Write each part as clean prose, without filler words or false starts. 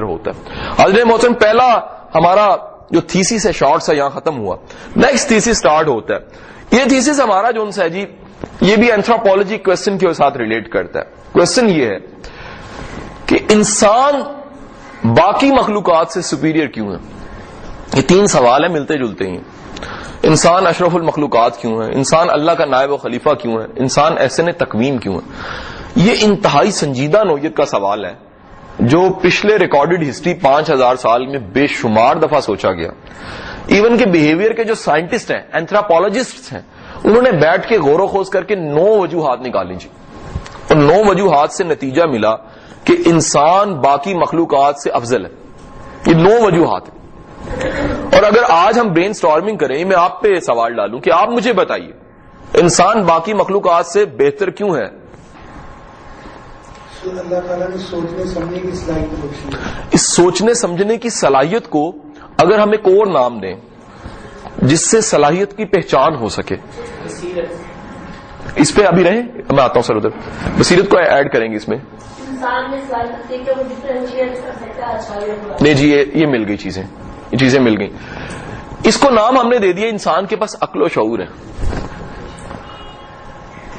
ہوتا ہے. حضرت محسن پہلا ہمارا جو تھیسس ہے شارٹ سا یہاں ختم ہوا, نیکسٹ تھیسس سٹارٹ ہوتا ہے. یہ تھیسس ہمارا جو ہے جی یہ بھی اینتھروپولوجی کوشچن کے ساتھ ریلیٹ کرتا ہے. کوشچن یہ ہے کہ انسان باقی مخلوقات سے سپیریئر کیوں ہے. یہ تین سوال ہیں ملتے جلتے ہی. انسان اشرف المخلوقات کیوں ہے, انسان اللہ کا نائب و خلیفہ کیوں ہے, انسان احسن تقویم کیوں ہے. یہ انتہائی سنجیدہ نوعیت کا سوال ہے جو پچھلے ریکارڈڈ ہسٹری 5000 سال میں بے شمار دفعہ سوچا گیا. ایون کہ بیہیویئر کے جو سائنٹسٹ ہیں, اینتھروپولوجسٹ ہیں, انہوں نے بیٹھ کے غور و خوض کر کے 9 وجوہات نکالی جی. اور 9 وجوہات سے نتیجہ ملا کہ انسان باقی مخلوقات سے افضل ہے. یہ 9 وجوہات ہیں. اور اگر آج ہم برین سٹارمنگ کریں, میں آپ پہ سوال ڈالوں کہ آپ مجھے بتائیے انسان باقی مخلوقات سے بہتر کیوں ہے. اللہ تعالیٰ نے سوچنے سمجھنے کی صلاحیت, اس سوچنے سمجھنے کی صلاحیت کو اگر ہم ایک اور نام دیں جس سے صلاحیت کی پہچان ہو سکے, اس پہ ابھی رہیں, میں آتا ہوں سر ادھر. بصیرت کو ایڈ کریں گے اس میں. نہیں جی یہ مل گئی چیزیں, یہ چیزیں مل گئی. اس کو نام ہم نے دے دیا انسان کے پاس عقل و شعور ہے.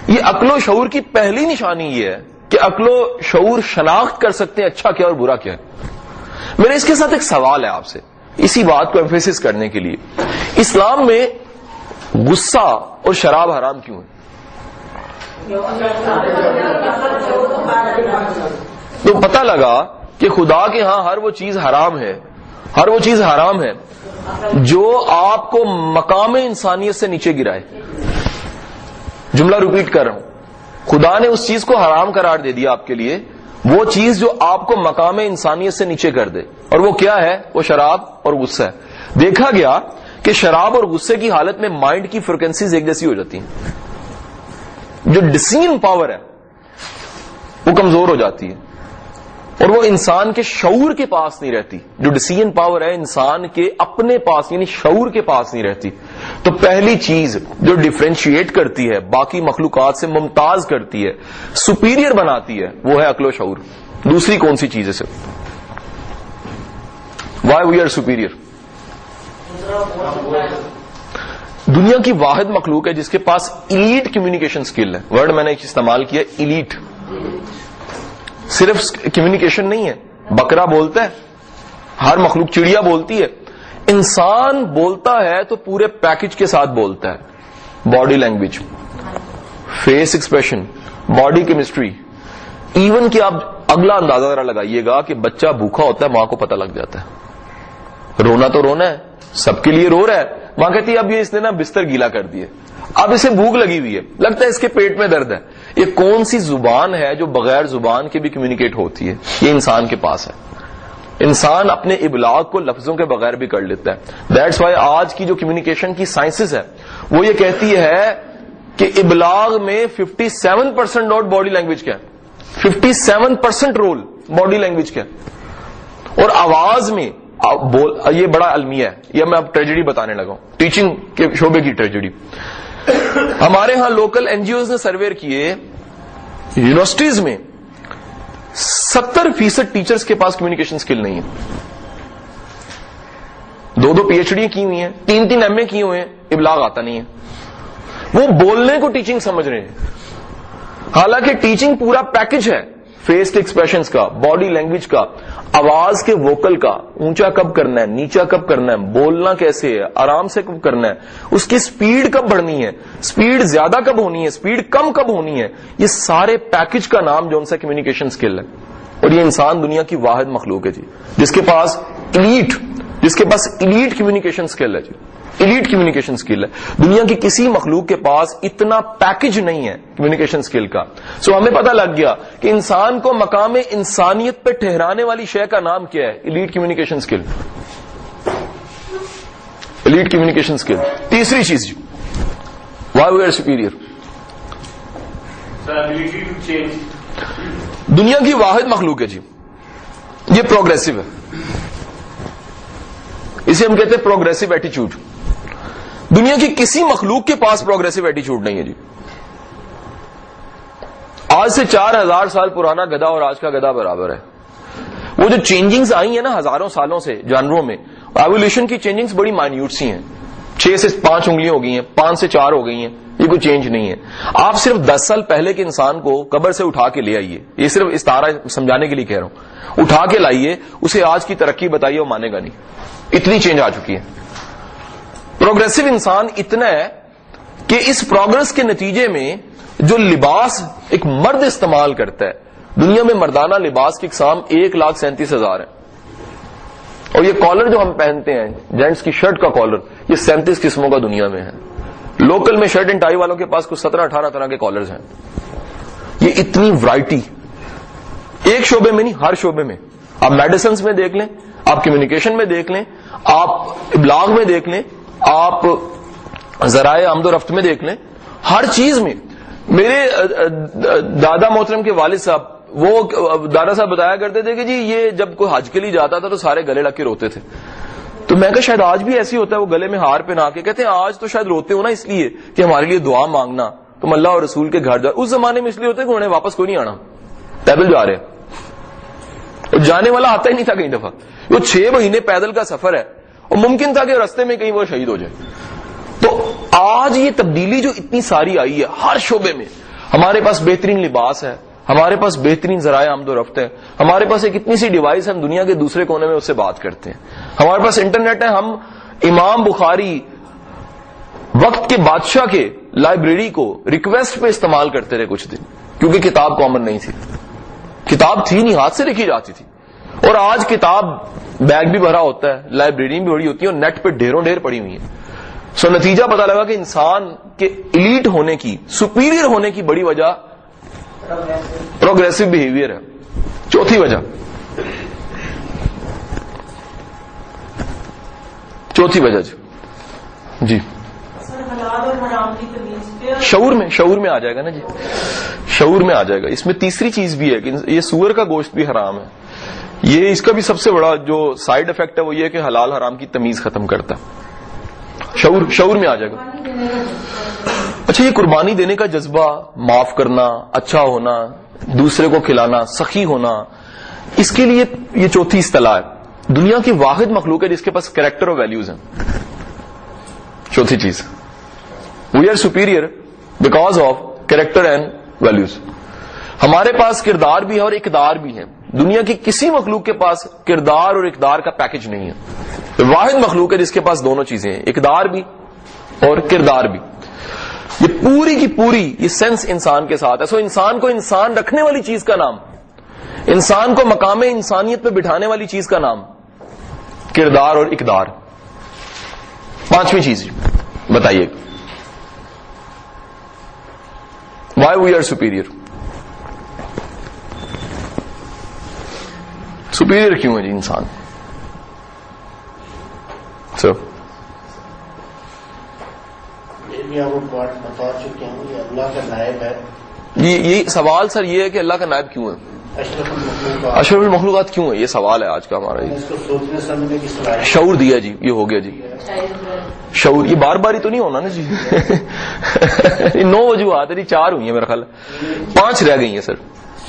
یہ عقل و شعور کی پہلی نشانی یہ ہے کہ عقل و شعور شناخت کر سکتے ہیں اچھا کیا اور برا کیا ہے. میرے اس کے ساتھ ایک سوال ہے آپ سے اسی بات کو ایمفیسس کرنے کے لیے. اسلام میں غصہ اور شراب حرام کیوں ہے؟ تو پتہ لگا کہ خدا کے ہاں ہر وہ چیز حرام ہے, ہر وہ چیز حرام ہے جو آپ کو مقام انسانیت سے نیچے گرائے. جملہ ریپیٹ کر رہا ہوں, خدا نے اس چیز کو حرام قرار دے دیا آپ کے لیے, وہ چیز جو آپ کو مقام انسانیت سے نیچے کر دے. اور وہ کیا ہے؟ وہ شراب اور غصہ ہے. دیکھا گیا کہ شراب اور غصے کی حالت میں مائنڈ کی فریکوینسیز ایک جیسی ہو جاتی ہیں. جو ڈسیزن پاور ہے وہ کمزور ہو جاتی ہے اور وہ انسان کے شعور کے پاس نہیں رہتی. جو ڈسیزن پاور ہے انسان کے اپنے پاس یعنی شعور کے پاس نہیں رہتی. تو پہلی چیز جو ڈیفرینشیٹ کرتی ہے, باقی مخلوقات سے ممتاز کرتی ہے, سپیریئر بناتی ہے, وہ ہے عقل و شعور. دوسری کون سی چیز ہے sir? Why we are superior? دنیا کی واحد مخلوق ہے جس کے پاس ایلیٹ کمیونیکیشن سکل ہے. ورڈ میں نے استعمال کیا ایلیٹ. صرف کمیونیکیشن نہیں ہے, بکرا بولتا ہے, ہر مخلوق چڑیا بولتی ہے, انسان بولتا ہے تو پورے پیکج کے ساتھ بولتا ہے. Body language, face expression, body chemistry, even کہ آپ اگلا اندازہ ذرا لگائیے گا کہ بچہ بھوکا ہوتا ہے, ماں کو پتہ لگ جاتا ہے. رونا تو رونا ہے, سب کے لیے رو رہا ہے, ماں کہتی ہے اب یہ اس نے نا بستر گیلا کر دیے, اب اسے بھوک لگی ہوئی ہے, لگتا ہے اس کے پیٹ میں درد ہے. یہ کون سی زبان ہے جو بغیر زبان کے بھی کمیونیکیٹ ہوتی ہے؟ یہ انسان کے پاس ہے. انسان اپنے ابلاغ کو لفظوں کے بغیر بھی کر لیتا ہے. دیٹس وائی آج کی جو کمیونیکیشن کی سائنسز ہے وہ یہ کہتی ہے کہ ابلاغ میں 57% رول باڈی لینگویج کا ہے, 57% رول باڈی لینگویج کا ہے. اور آواز میں یہ بڑا المیہ ہے, یہ میں اب ٹریجڈی بتانے لگا ہوں, ٹیچنگ کے شعبے کی ٹریجڈی. ہمارے ہاں لوکل این جی اوز نے سروے کیے, یونیورسٹیز میں 70% ٹیچرز کے پاس کمیونیکیشن اسکل نہیں ہے. 2 پی ایچ ڈی کی ہوئی ہیں, 3 ایم اے کیے ہوئے ہیں, ابلاغ آتا نہیں ہے. وہ بولنے کو ٹیچنگ سمجھ رہے ہیں, حالانکہ ٹیچنگ پورا پیکج ہے, فیس کے ایکسپریشنز کا, باڈی لینگویج کا, آواز کے ووکل کا, اونچا کب کرنا ہے, نیچا کب کرنا ہے, بولنا کیسے ہے, آرام سے کب کرنا ہے, اس کی سپیڈ کب بڑھنی ہے, سپیڈ زیادہ کب ہونی ہے, سپیڈ کم کب ہونی ہے. یہ سارے پیکج کا نام جو ان سے کمیونیکیشن سکل ہے. اور یہ انسان دنیا کی واحد مخلوق ہے جی جس کے پاس ایلیٹ کمیونیکیشن سکل ہے جی, ایلیٹ کمیونیکیشن سکل ہے. دنیا کی کسی مخلوق کے پاس اتنا پیکج نہیں ہے کمیونیکیشن سکل کا. سو ہمیں پتہ لگ گیا کہ انسان کو مقام انسانیت پہ ٹھہرانے والی شے کا نام کیا ہے؟ ایلیٹ کمیونیکیشن سکل. ایلیٹ کمیونیکیشن سکل. تیسری چیز جی, وائی وی آر سپیریئر. دنیا کی واحد مخلوق ہے جی, یہ پروگریسو ہے, اسے ہم کہتے ہیں پروگریسو ایٹیچیوڈ. دنیا کی کسی مخلوق کے پاس پروگریسو ایٹیچیوڈ نہیں ہے جی. آج سے 4000 سال پرانا گدھا اور آج کا گدھا برابر ہے. وہ جو چینجنگز آئی ہیں نا ہزاروں سالوں سے جانوروں میں، ایولیوشن کی چینجنگز بڑی مائنیوٹ سی ہیں، 6 سے 5 انگلیاں ہو گئی ہیں، 5 سے 4 ہو گئی ہیں، یہ کوئی چینج نہیں ہے. آپ صرف 10 سال پہلے کے انسان کو قبر سے اٹھا کے لے آئیے، یہ صرف استعارہ سمجھانے کے لیے کہہ رہا ہوں، اٹھا کے لائیے، اسے آج کی ترقی بتائیے، وہ مانے گا نہیں. اتنی چینج آ چکی ہے. پروگریسو انسان اتنا ہے کہ اس پروگرس کے نتیجے میں جو لباس ایک مرد استعمال کرتا ہے، دنیا میں مردانہ لباس کی اقسام 1,37,000 ہیں، اور یہ کالر جو ہم پہنتے ہیں جینٹس کی شرٹ کا کالر، یہ 37 قسموں کا دنیا میں ہے. لوکل میں شرٹ اینڈ ٹائی والوں کے پاس کچھ 17-18 طرح کے کالرز ہیں. یہ اتنی ورائٹی ایک شعبے میں نہیں، ہر شعبے میں. آپ میڈیسنز میں دیکھ لیں، آپ کمیونیکیشن میں دیکھ لیں، آپ ابلاغ میں دیکھ لیں، آپ ذرائع آمد و رفت میں دیکھ لیں، ہر چیز میں. میرے دادا محترم کے والد صاحب، وہ دادا صاحب بتایا کرتے تھے کہ جی یہ جب کوئی حج کے لیے جاتا تھا تو سارے گلے لگ کے روتے تھے. تو میں کہا شاید آج بھی ایسی ہوتا ہے، وہ گلے میں ہار پہنا کے کہتے ہیں آج تو شاید روتے ہو نا اس لیے کہ ہمارے لیے دعا مانگنا، تم اللہ اور رسول کے گھر جاؤ. اس زمانے میں اس لیے ہوتا ہے کہ انہوں نے واپس کوئی نہیں آنا، پیدل جا رہے، جانے والا آتا ہی نہیں تھا کئی دفعہ. وہ 6 مہینے پیدل کا سفر ہے، اور ممکن تھا کہ رستے میں کہیں وہ شہید ہو جائے. تو آج یہ تبدیلی جو اتنی ساری آئی ہے ہر شعبے میں، ہمارے پاس بہترین لباس ہے، ہمارے پاس بہترین ذرائع آمد و رفت ہے، ہمارے پاس ایک اتنی سی ڈیوائس ہے، ہم دنیا کے دوسرے کونے میں اس سے بات کرتے ہیں، ہمارے پاس انٹرنیٹ ہے. ہم امام بخاری وقت کے بادشاہ کے لائبریری کو ریکویسٹ پہ استعمال کرتے رہے کچھ دن، کیونکہ کتاب کامن نہیں تھی، کتاب تھی نہیں، ہاتھ سے لکھی جاتی تھی. اور آج کتاب بیگ بھی بھرا ہوتا ہے، لائبریری بھی بڑی ہوتی ہے، اور نیٹ پہ ڈھیروں ڈھیر پڑی ہوئی ہے. سو نتیجہ پتا لگا کہ انسان کے ایلیٹ ہونے کی، سپیریئر ہونے کی بڑی وجہ پروگریسو بہیویئر ہے. چوتھی وجہ جی شعور میں آ جائے گا نا جی، شعور میں آ جائے گا. اس میں تیسری چیز بھی ہے کہ یہ سور کا گوشت بھی حرام ہے. یہ اس کا بھی سب سے بڑا جو سائیڈ افیکٹ ہے وہ یہ کہ حلال حرام کی تمیز ختم کرتا ہے. شعور میں آ جائے گا. اچھا، یہ قربانی دینے کا جذبہ، معاف کرنا، اچھا ہونا، دوسرے کو کھلانا، سخی ہونا، اس کے لیے یہ چوتھی اصطلاح ہے. دنیا کی واحد مخلوق ہے جس کے پاس کریکٹر اور ویلیوز ہیں. چوتھی چیز، we are superior because of character and values. ہمارے پاس کردار بھی ہے اور اقدار بھی ہے. دنیا کی کسی مخلوق کے پاس کردار اور اقدار کا پیکج نہیں ہے. واحد مخلوق ہے جس کے پاس دونوں چیزیں ہیں، اقدار بھی اور کردار بھی. یہ پوری کی پوری یہ سینس انسان کے ساتھ ہے. سو انسان کو انسان رکھنے والی چیز کا نام، انسان کو مقام انسانیت پہ بٹھانے والی چیز کا نام کردار اور اقدار. پانچویں چیز بتائیے، why we are superior. Superior کیوں ہے جی انسان؟ بات بتا چکے ہیں، یہ اللہ کا نائب ہے. یہ سوال سر یہ ہے کہ اللہ کا نائب کیوں ہے، اشرف المخلوقات کیوں ہے، یہ سوال ہے آج کا ہمارا. اس کو سوچنے سمجھنے کی صلاحیت، شعور دیا جی، یہ ہو گیا جی شعور. یہ بار بار ہی تو نہیں ہونا نا جی. 9 وجوہات ہے جی، 4 ہوئی ہیں میرا خیال، 5 رہ گئی ہیں سر.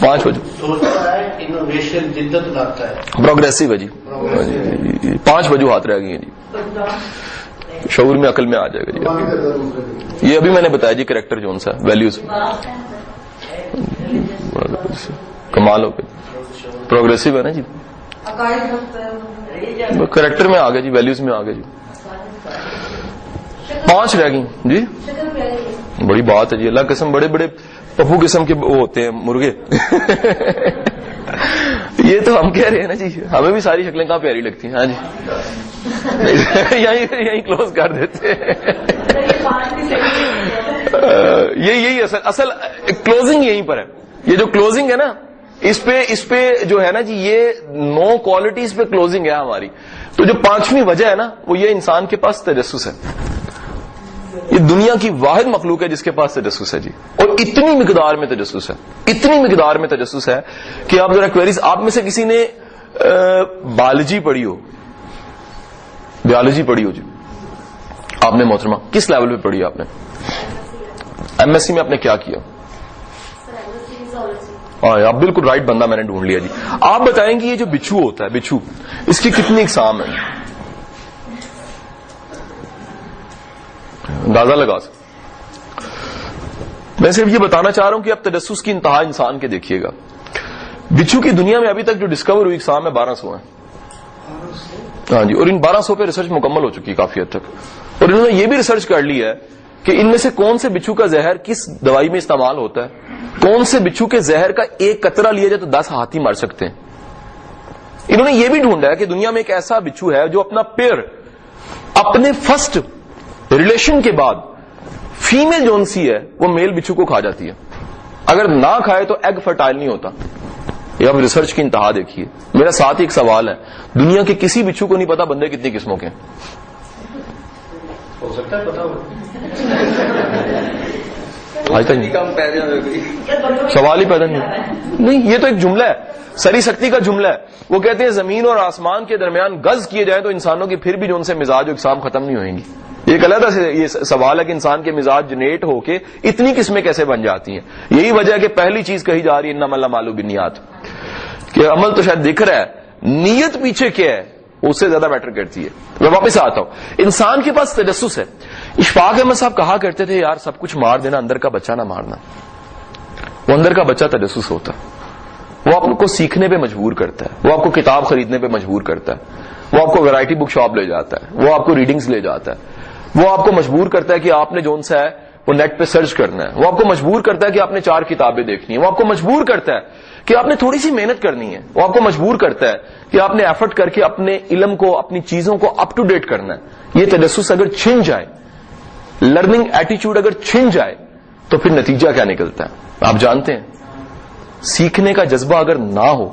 5 وجہ سوچتا ہے، انوویشن جدت لاتا ہے، پروگریسو ہے جی. 5 وجوہات رہ گئی ہیں جی. شعور میں عقل میں آ جائے گا جی. یہ ابھی میں نے بتایا جی، کریکٹر جون سا ویلیوز، کمال ہو گیا، پروگریسو ہے نا جی. کریکٹر میں آ گیا جی، ویلیوز میں آ گیا جی. 5 رہ گئی جی. بڑی بات ہے جی. اللہ قسم بڑے بڑے پپو قسم کے وہ ہوتے ہیں مرغے. یہ تو ہم کہہ رہے ہیں نا جی، ہمیں بھی ساری شکلیں کہاں پیاری لگتی ہیں. ہاں جی، یہیں کلوز کر دیتے ہیں. یہی اصل کلوزنگ یہیں پر ہے. یہ جو کلوزنگ ہے نا، اس پہ جو ہے نا جی، یہ 9 کوالٹیز پہ کلوزنگ ہے ہماری. تو جو 5ویں وجہ ہے نا، وہ یہ انسان کے پاس تجسس ہے. یہ دنیا کی واحد مخلوق ہے جس کے پاس تجسس ہے جی. اور اتنی مقدار میں تجسس ہے، اتنی مقدار میں تجسس ہے کہ آپ ذرا کوئریز، آپ میں سے کسی نے بایولوجی پڑھی ہو، بیولوجی پڑھی ہو جی، آپ نے محترمہ کس لیول پہ پڑھی آپ نے؟ ایم ایس سی میں آپ نے کیا کیا؟ ہاں آپ بالکل رائٹ بندہ میں نے ڈھونڈ لیا جی. آپ بتائیں گے یہ جو بچھو ہوتا ہے, بچھو, اس کی کتنی اقسام ہیں؟ اندازہ لگا سکتے. میں صرف یہ بتانا چاہ رہا ہوں کہ اب تجسس کی انتہا انسان کے دیکھیے گا. بچھو کی دنیا میں ابھی تک جو ڈسکور ہوئی اقسام ہے 1200 ہیں. ہاں جی, اور ان 1200 پہ ریسرچ مکمل ہو چکی ہے کافی حد تک. اور انہوں نے یہ بھی ریسرچ کر لی ہے کہ ان میں سے کون سے بچھو کا زہر کس دوائی میں استعمال ہوتا ہے, کون سے بچھو کے زہر کا ایک قطرہ لیا جائے تو 10 ہاتھی مر سکتے ہیں. انہوں نے یہ بھی ڈھونڈا ہے کہ دنیا میں ایک ایسا بچھو ہے جو اپنا پیئر اپنے فرسٹ ریلیشن کے بعد فیمیل جون سی ہے وہ میل بچھو کو کھا جاتی ہے, اگر نہ کھائے تو ایگ فرٹائل نہیں ہوتا. یہ اب ریسرچ کی انتہا دیکھیے. میرا ساتھ ہی ایک سوال ہے, دنیا کے کسی بچھو کو نہیں پتا بندے کتنی قسموں کے ہیں. ہو سکتا ہے پتا ہو, آج تک سوال ہی پیدا نہیں. یہ تو ایک جملہ ہے, سری سکتی کا جملہ ہے. وہ کہتے ہیں زمین اور آسمان کے درمیان گز کیے جائیں تو انسانوں کی پھر بھی جو ان سے مزاج و اقسام ختم نہیں ہوئیں گی. ایک علیحدہ سے یہ سوال ہے کہ انسان کے مزاج جنریٹ ہو کے اتنی قسمیں کیسے بن جاتی ہیں. یہی وجہ ہے کہ پہلی چیز کہی جا رہی ہے انما الاعمال بالنیات, کہ عمل تو شاید دکھ رہا ہے, نیت پیچھے کیا ہے اس سے زیادہ میٹر کرتی ہے. میں واپس آتا ہوں, انسان کے پاس تجسس ہے. اشفاق احمد صاحب کہا کرتے تھے یار سب کچھ مار دینا, اندر کا بچہ نہ مارنا. وہ اندر کا بچہ تجسس ہوتا ہے. وہ آپ کو سیکھنے پہ مجبور کرتا ہے, وہ آپ کو کتاب خریدنے پہ مجبور کرتا ہے, وہ آپ کو ویرائٹی بک شاپ لے جاتا ہے, وہ آپ کو ریڈنگز لے جاتا ہے, وہ آپ کو مجبور کرتا ہے کہ آپ نے جون سا ہے وہ نیٹ پہ سرچ کرنا ہے, وہ آپ کو مجبور کرتا ہے کہ آپ نے 4 کتابیں دیکھنی ہیں, وہ آپ کو مجبور کرتا ہے کہ آپ نے تھوڑی سی محنت کرنی ہے, وہ آپ کو مجبور کرتا ہے کہ آپ نے ایفرٹ کر کے اپنے علم کو, اپنی چیزوں کو اپ ٹو ڈیٹ کرنا ہے. یہ تجسس اگر چھن جائے, لرننگ ایٹیچیوڈ اگر چھن جائے تو پھر نتیجہ کیا نکلتا ہے آپ جانتے ہیں. سیکھنے کا جذبہ اگر نہ ہو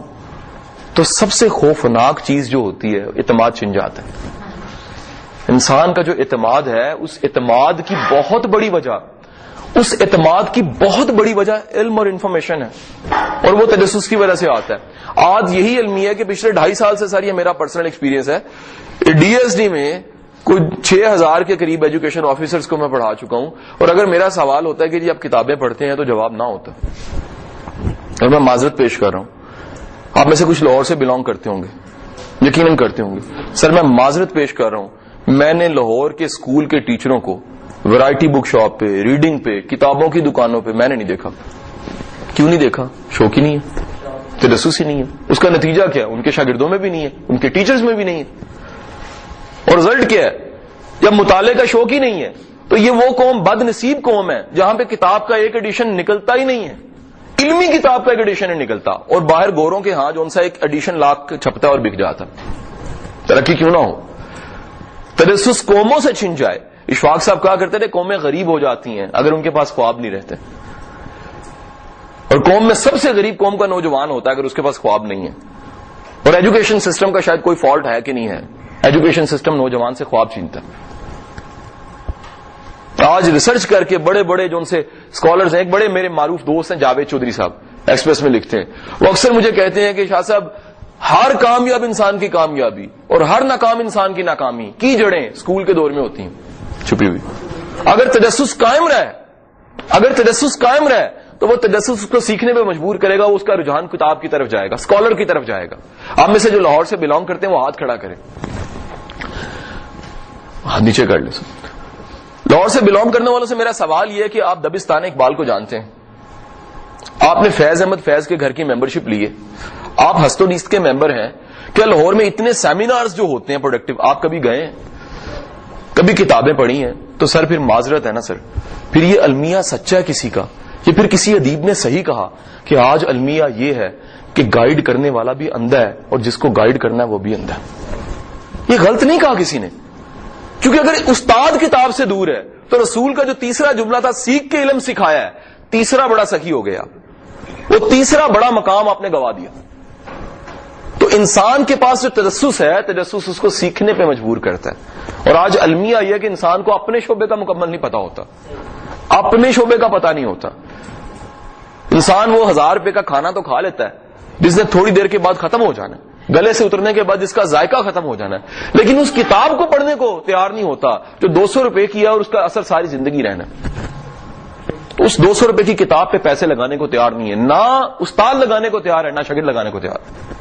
تو سب سے خوفناک چیز جو ہوتی ہے اعتماد چھن جاتا ہے. انسان کا جو اعتماد ہے, اس اعتماد کی بہت بڑی وجہ, اس اعتماد کی بہت بڑی وجہ علم اور انفارمیشن ہے, اور وہ تجسس کی وجہ سے آتا ہے. آج یہی علمی ہے کہ پچھلے 2.5 سال سے سر یہ میرا پرسنل ایکسپیرینس ہے, ڈی ایس ڈی میں کوئی 6000 کے قریب ایجوکیشن آفیسرز کو میں پڑھا چکا ہوں, اور اگر میرا سوال ہوتا ہے کہ جی آپ کتابیں پڑھتے ہیں تو جواب نہ ہوتا. اور میں معذرت پیش کر رہا ہوں, آپ میں سے کچھ لاہور سے بلانگ کرتے ہوں گے, یقیناً کرتے ہوں گے. سر میں معذرت پیش کر رہا ہوں, میں نے لاہور کے اسکول کے ٹیچروں کو ویرائٹی بک شاپ پہ, ریڈنگ پہ, کتابوں کی دکانوں پہ میں نے نہیں دیکھا. کیوں نہیں دیکھا؟ شوق ہی نہیں ہے, تجسس ہی نہیں ہے. اس کا نتیجہ کیا ہے؟ ان کے شاگردوں میں بھی نہیں ہے, ان کے ٹیچرز میں بھی نہیں ہے. اور رزلٹ کیا ہے؟ جب مطالعے کا شوق ہی نہیں ہے تو یہ وہ قوم بد نصیب قوم ہے جہاں پہ کتاب کا ایک ایڈیشن نکلتا ہی نہیں ہے, علمی کتاب کا ایک ایڈیشن نہیں نکلتا, اور باہر گوروں کے ہاں جو ان سے ایک ایڈیشن لاکھ چھپتا ہے اور بک جاتا. ترقی کیوں نہ ہو؟ تجسس قوموں سے چھن جائے. اشفاق صاحب کہا کرتے تھے قومیں غریب ہو جاتی ہیں اگر ان کے پاس خواب نہیں رہتے, اور قوم میں سب سے غریب قوم کا نوجوان ہوتا ہے اگر اس کے پاس خواب نہیں ہے. اور ایجوکیشن سسٹم کا شاید کوئی فالٹ ہے کہ نہیں ہے, ایجوکیشن سسٹم نوجوان سے خواب چھینتا ہے. آج ریسرچ کر کے بڑے بڑے جو ان سے اسکالرز ہیں, ایک بڑے میرے معروف دوست ہیں جاوید چودھری صاحب, ایکسپریس میں لکھتے ہیں, وہ اکثر مجھے کہتے ہیں کہ شاہ صاحب ہر کامیاب انسان کی کامیابی اور ہر ناکام انسان کی ناکامی کی جڑیں اسکول کے دور میں ہوتی ہیں چھپی ہوئی. اگر تجسس قائم رہے, اگر تجسس قائم رہے تو وہ تجسس کو سیکھنے پہ مجبور کرے گا, اس کا رجحان کتاب کی طرف جائے گا, اسکالر کی طرف جائے گا. آپ میں سے جو لاہور سے بلانگ کرتے ہیں وہ ہاتھ کھڑا کریں, ہاتھ نیچے کر لیں. لاہور سے بلانگ کرنے والوں سے میرا سوال یہ ہے کہ آپ دبستان اقبال کو جانتے ہیں, آپ نے فیض احمد فیض کے گھر کی ممبرشپ لی ہے, آپ ہست و نیست کے ممبر ہیں. کیا لاہور میں اتنے سیمینارز جو ہوتے ہیں پروڈکٹیو آپ کبھی گئے ہیں, کبھی کتابیں پڑھی ہیں؟ تو سر پھر معذرت ہے نا سر, پھر یہ المیہ سچا ہے کسی کا, یہ پھر کسی ادیب نے صحیح کہا کہ آج المیہ یہ ہے کہ گائیڈ کرنے والا بھی اندھا ہے اور جس کو گائیڈ کرنا ہے وہ بھی اندھا ہے. یہ غلط نہیں کہا کسی نے, کیونکہ اگر استاد کتاب سے دور ہے تو رسول کا جو تیسرا جملہ تھا سیکھ کے علم سکھایا ہے, تیسرا بڑا سخی ہو گیا, وہ تیسرا بڑا مقام آپ نے گوا دیا. تو انسان کے پاس جو تجسس ہے, تجسس اس کو سیکھنے پہ مجبور کرتا ہے. اور آج المیہ یہ کہ انسان کو اپنے شعبے کا مکمل نہیں پتا ہوتا, اپنے شعبے کا پتا نہیں ہوتا. انسان وہ 1000 روپے کا کھانا تو کھا لیتا ہے جس نے تھوڑی دیر کے بعد ختم ہو جانا ہے, گلے سے اترنے کے بعد جس کا ذائقہ ختم ہو جانا ہے, لیکن اس کتاب کو پڑھنے کو تیار نہیں ہوتا جو 200 روپے کی ہے اور اس کا اثر ساری زندگی رہنا ہے. تو اس 200 روپے کی کتاب پہ پیسے لگانے کو تیار نہیں ہے، نہ استاد لگانے کو تیار ہے، نہ شاگرد لگانے کو تیار ہے.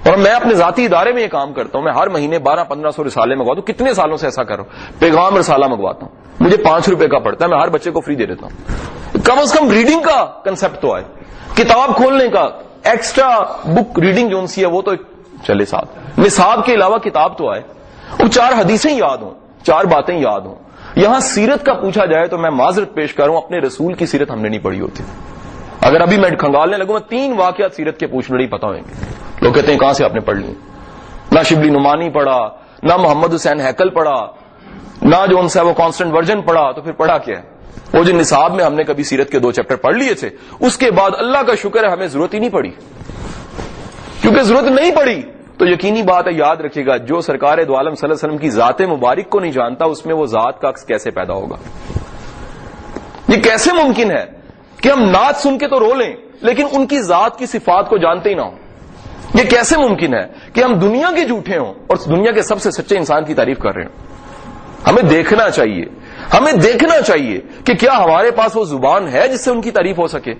اور میں اپنے ذاتی ادارے میں یہ کام کرتا ہوں، میں ہر مہینے 1200-1500 رسالے منگواتا ہوں. کتنے سالوں سے ایسا کر رہا ہوں. پیغام رسالہ منگواتا ہوں، مجھے 5 روپے کا پڑتا ہے، میں ہر بچے کو فری دے دیتا ہوں. کم از کم ریڈنگ کا کنسپٹ تو آئے، کتاب کھولنے کا ایکسٹرا بک ریڈنگ جو سی ہے وہ تو چلے ساتھ، نصاب کے علاوہ کتاب تو آئے. وہ 4 حدیثیں یاد ہوں، 4 باتیں یاد ہوں. یہاں سیرت کا پوچھا جائے تو میں معذرت پیش کر رہا ہوں، اپنے رسول کی سیرت ہم نے نہیں پڑھی ہوتی. اگر ابھی میں کھنگالنے لگوں میں 3 واقعات سیرت کے پوچھ لڑی پتا ہوئیں گے. لوگ کہتے ہیں کہاں سے آپ نے پڑھ لی؟ نہ شبلی نعمانی پڑھا، نہ محمد حسین ہیکل پڑھا، نہ جو ان سے وہ کانسٹنٹ ورژن پڑھا، تو پھر پڑھا کیا ہے؟ وہ جو نصاب میں ہم نے کبھی سیرت کے 2 چیپٹر پڑھ لیے تھے، اس کے بعد اللہ کا شکر ہے ہمیں ضرورت ہی نہیں پڑی. کیونکہ ضرورت نہیں پڑی تو یقینی بات ہے، یاد رکھیے گا، جو سرکار دو عالم صلی اللہ علیہ وسلم کی ذات مبارک کو نہیں جانتا، اس میں وہ ذات کا عکس کیسے پیدا ہوگا؟ یہ کیسے ممکن ہے کہ ہم نعت سن کے تو رو لیں لیکن ان کی ذات کی صفات کو جانتے ہی نہ ہوں؟ یہ کیسے ممکن ہے کہ ہم دنیا کے جھوٹے ہوں اور دنیا کے سب سے سچے انسان کی تعریف کر رہے ہوں؟ ہمیں دیکھنا چاہیے، ہمیں دیکھنا چاہیے کہ کیا ہمارے پاس وہ زبان ہے جس سے ان کی تعریف ہو سکے.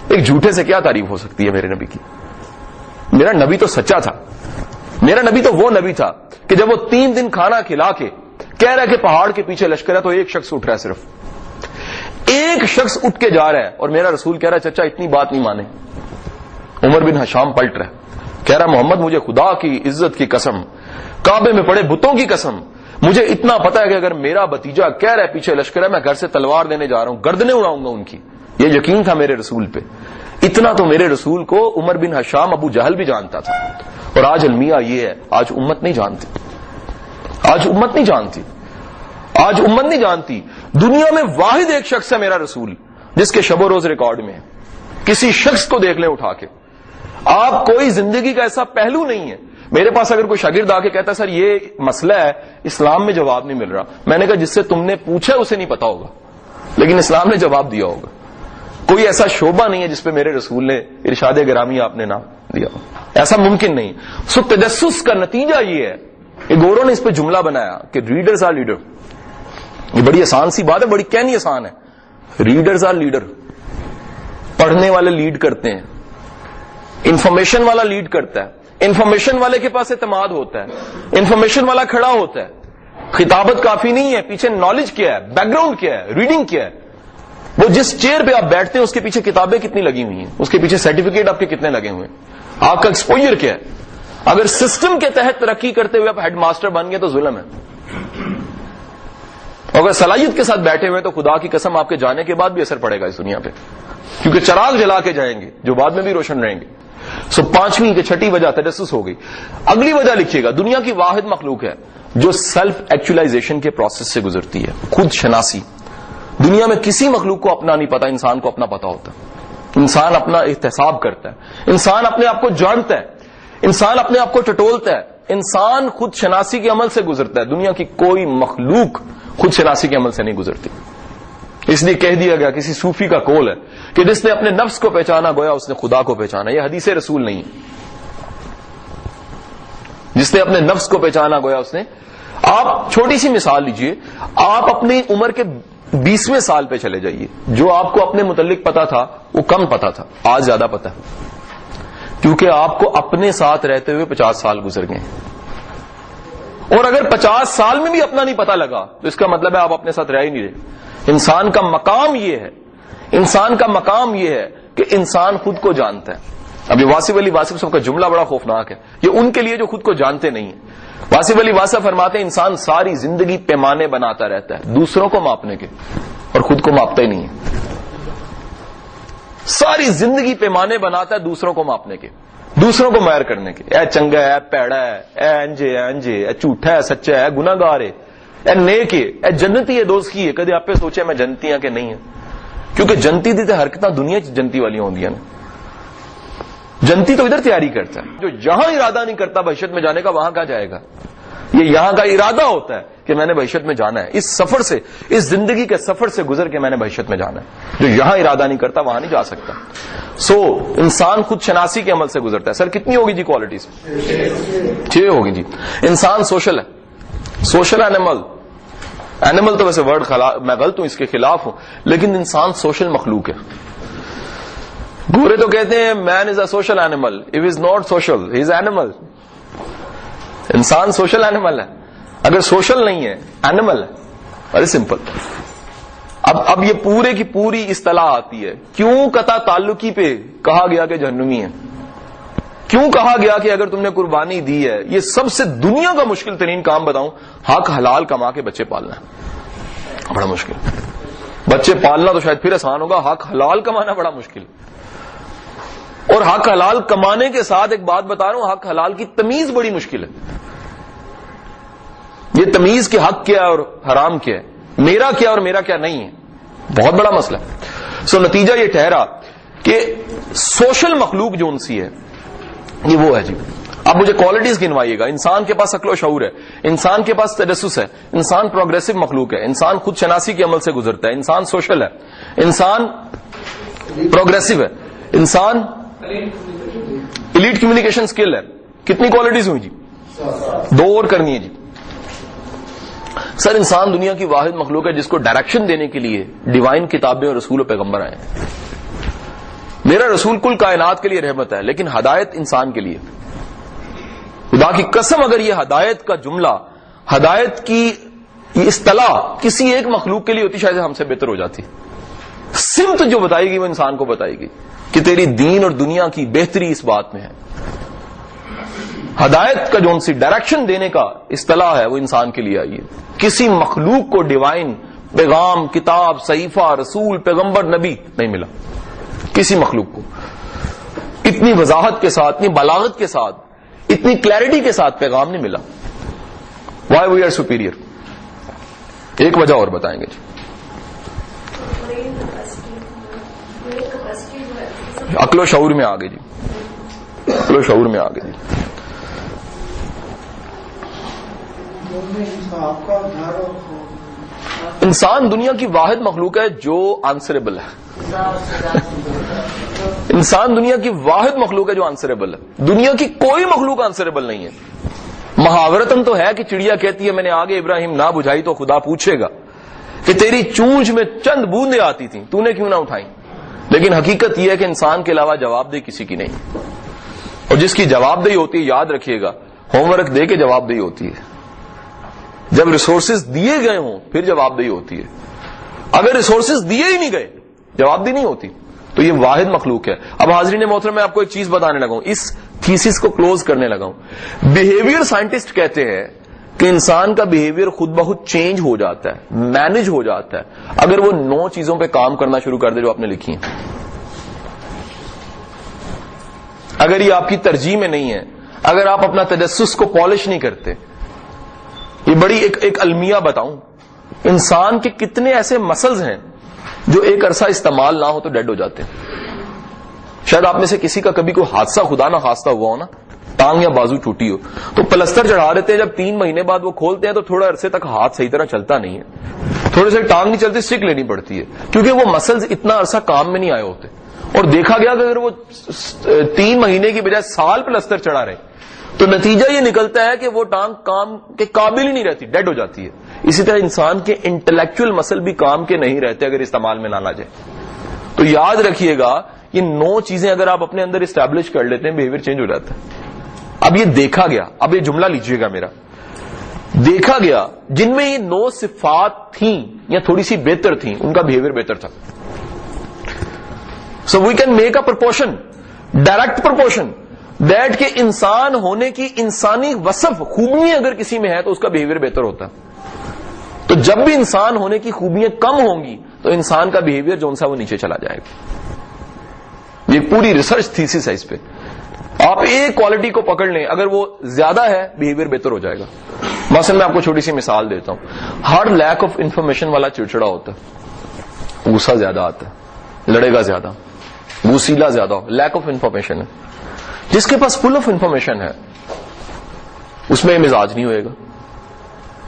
ایک جھوٹے سے کیا تعریف ہو سکتی ہے میرے نبی کی؟ میرا نبی تو سچا تھا. میرا نبی تو وہ نبی تھا کہ جب وہ 3 دن کھانا کھلا کے کہہ رہا ہے کہ پہاڑ کے پیچھے لشکر ہے، تو ایک شخص اٹھ رہا ہے، صرف ایک شخص اٹھ کے جا رہا ہے، اور میرا رسول کہہ رہا ہے چچا اتنی بات نہیں مانے. عمر بن حشام پلٹ رہا ہے، کہہ رہا محمد مجھے خدا کی عزت کی قسم، کعبے میں پڑے بتوں کی قسم، مجھے اتنا پتا ہے کہ اگر میرا بھتیجا کہہ رہا ہے پیچھے لشکر ہے، میں گھر سے تلوار دینے جا رہا ہوں، گردنیں اڑاؤں گا ان کی. یہ یقین تھا میرے رسول پہ. اتنا تو میرے رسول کو عمر بن حشام ابو جہل بھی جانتا تھا. اور آج المیہ یہ ہے، آج امت نہیں جانتی، آج امت نہیں جانتی، آج امت نہیں جانتی. دنیا میں واحد ایک شخص ہے میرا رسول جس کے شب و روز ریکارڈ میں ہے. کسی شخص کو دیکھ لیں اٹھا کے، آپ کوئی زندگی کا ایسا پہلو نہیں ہے. میرے پاس اگر کوئی شاگرد آ کے کہتا ہے سر یہ مسئلہ ہے اسلام میں جواب نہیں مل رہا، میں نے کہا جس سے تم نے پوچھا اسے نہیں پتا ہوگا لیکن اسلام نے جواب دیا ہوگا. کوئی ایسا شعبہ نہیں ہے جس پہ میرے رسول نے ارشاد گرامی آپ نے نام دیا، ایسا ممکن نہیں. سو تجسس کا نتیجہ یہ ہے، یہ گوروں نے اس پہ جملہ بنایا کہ ریڈرز آر لیڈر. یہ بڑی آسان سی بات ہے، بڑی کہنی آسان ہے. ریڈرز آر لیڈر، پڑھنے والے لیڈ کرتے ہیں، انفارمیشن والا لیڈ کرتا ہے، انفارمیشن والے کے پاس اعتماد ہوتا ہے، انفارمیشن والا کھڑا ہوتا ہے. خطابت کافی نہیں ہے، پیچھے نالج کیا ہے، بیک گراؤنڈ کیا ہے، ریڈنگ کیا ہے. وہ جس چیئر پہ آپ بیٹھتے ہیں اس کے پیچھے کتابیں کتنی لگی ہوئی ہیں، اس کے پیچھے سرٹیفکیٹ آپ کے کتنے لگے ہوئے ہیں، آپ کا ایکسپوجر کیا ہے. اگر سسٹم کے تحت ترقی کرتے ہوئے آپ ہیڈ ماسٹر بن گئے تو ظلم ہے. اگر صلاحیت کے ساتھ بیٹھے ہوئے تو خدا کی قسم آپ کے جانے کے بعد بھی اثر پڑے گا اس دنیا پہ، کیونکہ چراغ جلا کے جائیں گے جو بعد میں بھی روشن رہیں گے. سو 5ویں کہ 6ٹھی وجہ تجسس ہو گئی. اگلی وجہ لکھیے گا، دنیا کی واحد مخلوق ہے جو سیلف ایکچولائزیشن کے پروسیس سے گزرتی ہے، خود شناسی. دنیا میں کسی مخلوق کو اپنا نہیں پتا، انسان کو اپنا پتا ہوتا ہے. انسان اپنا احتساب کرتا ہے، انسان اپنے آپ کو جانتا ہے، انسان اپنے آپ کو ٹٹولتا ہے، انسان خود شناسی کے عمل سے گزرتا ہے. دنیا کی کوئی مخلوق خود شناسی کے عمل سے نہیں گزرتی. اس لیے کہہ دیا گیا، کسی صوفی کا قول ہے کہ جس نے اپنے نفس کو پہچانا گویا اس نے خدا کو پہچانا. یہ حدیث رسول نہیں ہے. جس نے اپنے نفس کو پہچانا گویا اس نے. آپ چھوٹی سی مثال لیجئے، آپ اپنی عمر کے 20ویں سال پہ چلے جائیے، جو آپ کو اپنے متعلق پتا تھا وہ کم پتا تھا، آج زیادہ پتا ہے، کیونکہ آپ کو اپنے ساتھ رہتے ہوئے 50 سال گزر گئے. اور اگر 50 سال میں بھی اپنا نہیں پتا لگا تو اس کا مطلب ہے آپ اپنے ساتھ رہ ہی نہیں رہے. انسان کا مقام یہ ہے، انسان کا مقام یہ ہے کہ انسان خود کو جانتا ہے. اب یہ واصف علی واصف صاحب کا جملہ بڑا خوفناک ہے، یہ ان کے لیے جو خود کو جانتے نہیں ہیں. واصف علی واصف فرماتے ہیں انسان ساری زندگی پیمانے بناتا رہتا ہے دوسروں کو ماپنے کے، اور خود کو ماپتا ہی نہیں ہے. ساری زندگی پیمانے بناتا ہے دوسروں کو ماپنے کے، دوسروں کو مائر کرنے کے. اے چنگا ہے، اے پیڑا ہے، اے انجے ہے، انجے اے جھوٹا ہے، سچا ہے، گناہگار ہے، اے نیک ہے، اے جنتی ہے، دوست کی ہے. کدی آپ پہ سوچے میں جنتی ہاں کہ نہیں ہے؟ کیونکہ جنتی دی تے حرکتاں دنیا جنتی والی ہوندیاں نے. جنتی تو ادھر تیاری کرتا ہے، جو یہاں ارادہ نہیں کرتا بہشت میں جانے کا وہاں کہاں جائے گا. یہ یہاں کا ارادہ ہوتا ہے کہ میں نے بہشت میں جانا ہے، اس سفر سے، اس زندگی کے سفر سے گزر کے میں نے بہشت میں جانا ہے. جو یہاں ارادہ نہیں کرتا وہاں نہیں جا سکتا. سو انسان خود شناسی کے عمل سے گزرتا ہے. سر کتنی ہوگی جی کوالٹیز؟ 6 ہوگی جی. انسان سوشل ہے، سوشل اینیمل. اینیمل تو ویسے ورڈ میں غلط ہوں، اس کے خلاف ہوں، لیکن انسان سوشل مخلوق ہے. گورے تو کہتے ہیں man is a social animal, if is not social he is animal. انسان سوشل اینیمل ہے، اگر سوشل نہیں ہے اینیمل ہے. Very simple. اب یہ پورے کی پوری اصطلاح آتی ہے. کیوں قطع تعلقی پہ کہا گیا کہ جہنمی ہے؟ کیوں کہا گیا کہ اگر تم نے قربانی دی ہے؟ یہ سب سے دنیا کا مشکل ترین کام بتاؤں، حق حلال کما کے بچے پالنا ہے. بڑا مشکل. بچے پالنا تو شاید پھر آسان ہوگا، حق حلال کمانا بڑا مشکل. اور حق حلال کمانے کے ساتھ ایک بات بتا رہا ہوں، حق حلال کی تمیز بڑی مشکل ہے. یہ تمیز کہ حق کیا اور حرام کیا ہے، میرا کیا اور میرا کیا نہیں ہے، بہت بڑا مسئلہ ہے. سو نتیجہ یہ ٹھہرا کہ سوشل مخلوق جو ان سی ہے یہ وہ ہے جی. اب مجھے کوالٹیز گنوائیے گا. انسان کے پاس عقل و شعور ہے، انسان کے پاس تجسس ہے، انسان پروگریسو مخلوق ہے، انسان خود شناسی کے عمل سے گزرتا ہے، انسان سوشل ہے، انسان پروگریسو ہے، انسان ایلیٹ کمیونیکیشن اسکل ہے. کتنی کوالٹیز ہوئی جی؟ 2 اور کرنی ہے جی. سر انسان دنیا کی واحد مخلوق ہے جس کو ڈائریکشن دینے کے لیے ڈیوائن کتابیں اور رسول و پیغمبر آئے ہیں. میرا رسول کل کائنات کے لیے رحمت ہے، لیکن ہدایت انسان کے لیے. خدا کی قسم اگر یہ ہدایت کا جملہ، ہدایت کی یہ اصطلاح کسی ایک مخلوق کے لیے ہوتی شاید ہم سے بہتر ہو جاتی. سمت جو بتائے گی وہ انسان کو بتائے گی کہ تیری دین اور دنیا کی بہتری اس بات میں ہے. ہدایت کا جو ان سی ڈائریکشن دینے کا اصطلاح ہے وہ انسان کے لیے آئی ہے. کسی مخلوق کو ڈیوائن پیغام، کتاب، صحیفہ، رسول، پیغمبر، نبی نہیں ملا. کسی مخلوق کو اتنی وضاحت کے ساتھ، اتنی بلاغت کے ساتھ، اتنی کلیئرٹی کے ساتھ پیغام نہیں ملا. Why we are superior. ایک وجہ اور بتائیں گے جی. عقل و شعور میں آگے جی، عقل و شعور میں آگے جی. انسان دنیا کی واحد مخلوق ہے جو آنسریبل ہے. انسان دنیا کی واحد مخلوق ہے جو آنسریبل ہے. دنیا کی کوئی مخلوق آنسریبل نہیں ہے. محاورتن تو ہے کہ چڑیا کہتی ہے میں نے آگے ابراہیم نہ بجھائی تو خدا پوچھے گا کہ تیری چونچ میں چند بوندیں آتی تھیں تو نے کیوں نہ اٹھائی. لیکن حقیقت یہ ہے کہ انسان کے علاوہ جواب دہ کسی کی نہیں. اور جس کی جواب دہی ہوتی ہے، یاد رکھیے گا، ہوم ورک دے کے جواب دہی ہوتی ہے. جب ریسورسز دیے گئے ہوں پھر جواب دہی ہوتی ہے. اگر ریسورسز دیے ہی نہیں گئے جواب دہی نہیں ہوتی. تو یہ واحد مخلوق ہے. اب حاضرین محترم میں آپ کو ایک چیز بتانے لگا ہوں، اس تھیسس کو کلوز کرنے لگا ہوں. بیہیویئر سائنٹسٹ کہتے ہیں کہ انسان کا بیہیویئر خود بخود چینج ہو جاتا ہے، مینج ہو جاتا ہے اگر وہ 9 چیزوں پہ کام کرنا شروع کر دے جو آپ نے لکھی ہیں. اگر یہ آپ کی ترجیح میں نہیں ہے، اگر آپ اپنا تجسس کو پالش نہیں کرتے. یہ بڑی ایک المیہ بتاؤں، انسان کے کتنے ایسے مسلز ہیں جو ایک عرصہ استعمال نہ ہو تو ڈیڈ ہو جاتے ہیں. شاید آپ میں سے کسی کا کبھی کوئی حادثہ خدا نہ خواستہ ہوا ہو نا، ٹانگ یا بازو ٹوٹی ہو تو پلستر چڑھا دیتے ہیں. جب 3 مہینے بعد وہ کھولتے ہیں تو تھوڑا عرصے تک ہاتھ صحیح طرح چلتا نہیں ہے، تھوڑے سے ٹانگ نہیں چلتی، اسٹک لینی پڑتی ہے کیونکہ وہ مسلز اتنا عرصہ کام میں نہیں آئے ہوتے. اور دیکھا گیا کہ اگر وہ 3 مہینے کی بجائے سال پلستر چڑھا رہے تو نتیجہ یہ نکلتا ہے کہ وہ ٹانگ کام کے قابل ہی نہیں رہتی، ڈیڈ ہو جاتی ہے. اسی طرح انسان کے انٹلیکچوئل مسل بھی کام کے نہیں رہتے اگر استعمال میں نہ لا جائے. تو یاد رکھیے گا یہ 9 چیزیں اگر آپ اپنے اندر اسٹیبلش کر لیتے ہیں بیہیویئر چینج ہو جاتا ہے. اب یہ دیکھا گیا، اب یہ جملہ لیجئے گا میرا، دیکھا گیا جن میں یہ 9 صفات تھیں یا تھوڑی سی بہتر تھیں ان کا بیہیویئر بہتر تھا. So we can make a proportion, direct proportion that کہ انسان ہونے کی انسانی وصف خوبیاں اگر کسی میں ہے تو اس کا بیہیویئر بہتر ہوتا ہے. تو جب بھی انسان ہونے کی خوبیاں کم ہوں گی تو انسان کا بیہیویئر جو سا وہ نیچے چلا جائے گا. یہ پوری ریسرچ تھیسس ہے اس پہ. آپ ایک کوالٹی کو پکڑ لیں، اگر وہ زیادہ ہے بیہیویئر بہتر ہو جائے گا. مثلا میں آپ کو چھوٹی سی مثال دیتا ہوں. ہر لیک آف انفارمیشن والا چڑچڑا ہوتا ہے، غصہ زیادہ آتا ہے، لڑے گا زیادہ، غصیلا زیادہ ہو. لیک آف انفارمیشن ہے. جس کے پاس فل آف انفارمیشن ہے اس میں مزاج نہیں ہوئے گا.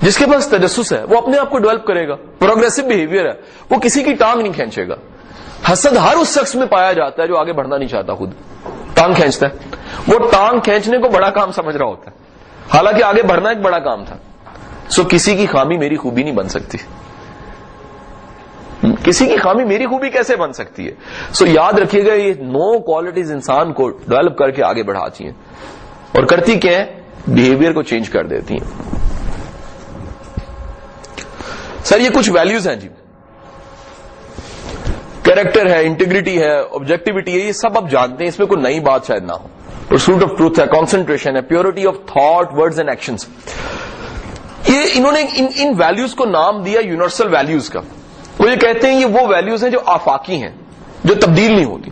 جس کے پاس تجسس ہے وہ اپنے آپ کو ڈیولپ کرے گا. پروگریسو بیہیویئر ہے، وہ کسی کی ٹانگ نہیں کھینچے گا. حسد ہر اس شخص میں پایا جاتا ہے جو آگے بڑھنا نہیں چاہتا، خود ٹانگ کھینچتا ہے. وہ ٹانگ کھینچنے کو بڑا کام سمجھ رہا ہوتا ہے، حالانکہ آگے بڑھنا ایک بڑا کام تھا. سو کسی کی خامی میری خوبی نہیں بن سکتی. کسی کی خامی میری خوبی کیسے بن سکتی ہے؟ سو یاد رکھیے گا یہ 9 کوالٹیز انسان کو ڈیولپ کر کے آگے بڑھاتی ہیں اور کرتی کیا ہے؟ بہیویئر کو چینج کر دیتی ہیں. سر یہ کچھ ویلیوز ہیں جی. کیریکٹر ہے, انٹیگریٹی ہے, آبجیکٹیوٹی ہے, یہ سب آپ جانتے ہیں, اس میں کوئی نئی بات شاید نہ ہو. پرسوٹ آف ٹروتھ ہے, کانسنٹریشن ہے, purity of thought, words and actions. یہ انہوں نے ان ویلیوز کو نام دیا یونیورسل ویلیوز کا. وہ یہ کہتے ہیں یہ وہ ویلیوز ہیں جو آفاقی ہیں, جو تبدیل نہیں ہوتی.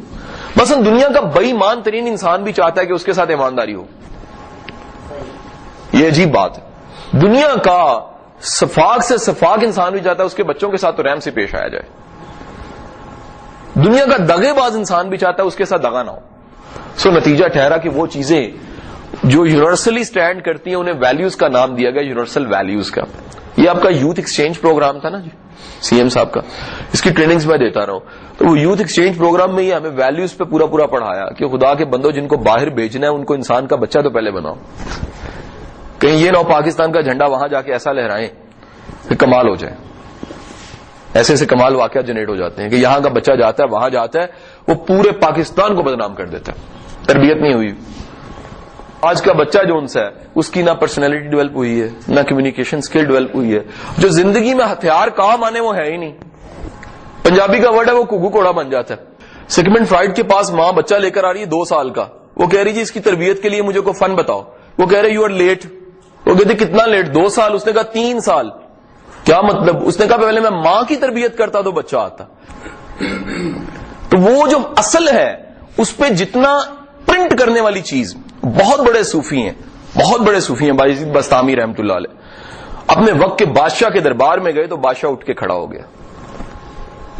مثلا دنیا کا بے ایمان ترین انسان بھی چاہتا ہے کہ اس کے ساتھ ایمانداری ہو. یہ عجیب بات ہے. دنیا کا سفاق سے سفاق انسان بھی چاہتا ہے اس کے بچوں کے ساتھ تو رحم سے پیش آیا جائے. دنیا کا دغے باز انسان بھی چاہتا ہے اس کے ساتھ دغا نہ ہو. سو نتیجہ ٹھہرا کہ وہ چیزیں جو یونیورسلی اسٹینڈ کرتی ہیں انہیں ویلیوز کا نام دیا گیا یونیورسل ویلیوز کا. یہ آپ کا یوتھ ایکسچینج پروگرام تھا نا جی, سی ایم صاحب کا, اس کی ٹریننگز میں دیتا رہا ہوں. تو وہ یوتھ ایکسچینج پروگرام میں ہی ہمیں ویلیوز پہ پورا پڑھایا کہ خدا کے بندوں جن کو باہر بھیجنا ہے ان کو انسان کا بچہ تو پہلے بناؤ. کہیں یہ نہ ہو پاکستان کا جھنڈا وہاں جا کے ایسا لہرائیں کہ کمال ہو جائے. ایسے کمال واقعات جنریٹ ہو جاتے ہیں کہ یہاں کا بچہ جاتا ہے وہاں جاتا ہے وہ پورے پاکستان کو بدنام کر دیتا ہے. تربیت نہیں ہوئی. آج کا بچہ جو ان سے ہے اس کی نہ پرسنالٹی ڈیولپ ہوئی ہے نہ کمیونیکیشن سکل ڈیولپ ہوئی ہے. جو زندگی میں ہتھیار کام آنے وہ ہے ہی نہیں. پنجابی کا ورڈ ہے وہ کگو کوڑا بن جاتا ہے. سیگمنٹ فرائڈ کے پاس ماں بچہ لے کر آ رہی ہے 2 سال کا. وہ کہہ رہی جی اس کی تربیت کے لیے مجھے کوئی فن بتاؤ. وہ کہہ رہے یو آر لیٹ. وہ کہتے کتنا لیٹ؟ 2 سال. اس نے کہا 3 سال. کیا مطلب؟ اس نے کہا پہلے میں ماں کی تربیت کرتا تو بچہ آتا. تو وہ جو اصل ہے اس پہ جتنا پرنٹ کرنے والی چیز, بہت بڑے صوفی ہیں بایزید بستامی رحمت اللہ علیہ, اپنے وقت کے بادشاہ کے دربار میں گئے تو بادشاہ اٹھ کے کھڑا ہو گیا.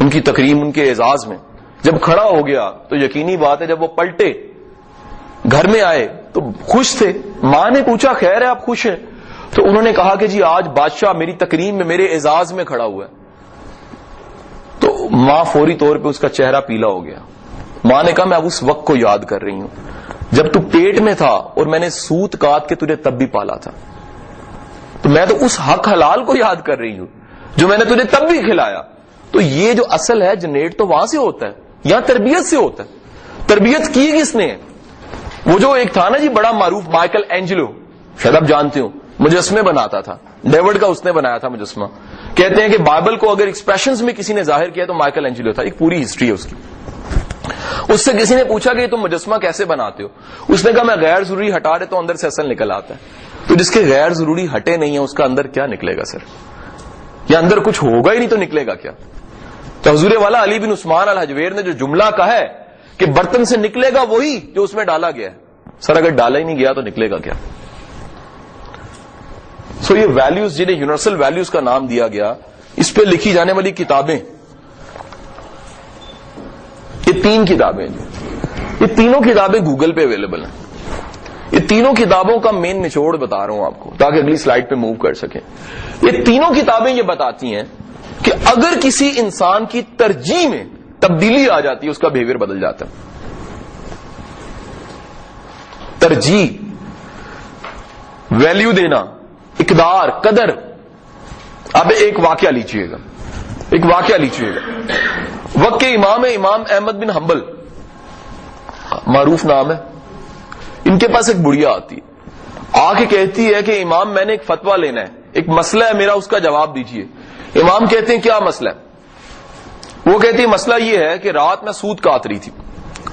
ان کی تکریم ان کے اعزاز میں جب کھڑا ہو گیا تو یقینی بات ہے جب وہ پلٹے گھر میں آئے تو خوش تھے. ماں نے پوچھا خیر ہے آپ خوش ہیں؟ تو انہوں نے کہا کہ جی آج بادشاہ میری تکریم میں میرے اعزاز میں کھڑا ہوا ہے. تو ماں فوری طور پہ اس کا چہرہ پیلا ہو گیا. ماں نے کہا میں اب اس وقت کو یاد کر رہی ہوں جب تو پیٹ میں تھا اور میں نے سوت کاٹ کے تجھے تب بھی پالا تھا. تو میں تو اس حق حلال کو یاد کر رہی ہوں جو میں نے تجھے تب بھی کھلایا. تو یہ جو اصل ہے جنریٹ تو وہاں سے ہوتا ہے, یہاں تربیت سے ہوتا ہے. تربیت کی کس نے؟ وہ جو ایک تھا نا جی بڑا معروف مائیکل اینجلو, شاید آپ جانتے ہو, مجسمے بناتا تھا. ڈیوڈ کا اس نے بنایا تھا مجسمہ. کہتے ہیں کہ بائبل کو اگر ایکسپریشنز میں کسی نے ظاہر کیا تو مائیکل اینجلو تھا. ایک پوری ہسٹری ہے اس کی. اس سے کسی نے پوچھا کہ تم مجسمہ کیسے بناتے ہو؟ اس نے کہا میں غیر ضروری ہٹا دے تو اندر سے اصل نکل آتا ہے. تو جس کے غیر ضروری ہٹے نہیں ہے اس کا اندر کیا نکلے گا سر؟ یا اندر کچھ ہوگا ہی نہیں تو نکلے گا کیا؟ تو حضور والا علی بن عثمان الحجویر نے جو جملہ کہا ہے کہ برتن سے نکلے گا وہی جو اس میں ڈالا گیا ہے. سر اگر ڈالا ہی نہیں گیا تو نکلے گا کیا؟ سو یہ ویلیوز جنہیں یونیورسل ویلیوز کا نام دیا گیا, اس پہ لکھی جانے والی کتابیں, یہ 3 کتابیں ہیں. یہ تینوں کتابیں گوگل پہ اویلیبل ہیں. یہ تینوں کتابوں کا مین نچوڑ بتا رہا ہوں آپ کو تاکہ اگلی سلائڈ پہ موو کر سکیں. یہ تینوں کتابیں یہ بتاتی ہیں کہ اگر کسی انسان کی ترجیح میں تبدیلی آ جاتی ہے اس کا بہیویئر بدل جاتا ہے. ترجیح, ویلیو دینا, اقدار, قدر. اب ایک واقعہ لیجیے گا, وقت کے امام احمد بن حنبل, معروف نام ہے. ان کے پاس ایک بڑھیا آتی ہے, آ کے کہتی ہے کہ امام میں نے ایک فتویٰ لینا ہے, ایک مسئلہ ہے میرا, اس کا جواب دیجیے. امام کہتے ہیں کیا مسئلہ ہے؟ وہ کہتی ہے مسئلہ یہ ہے کہ رات میں سود کاٹ رہی تھی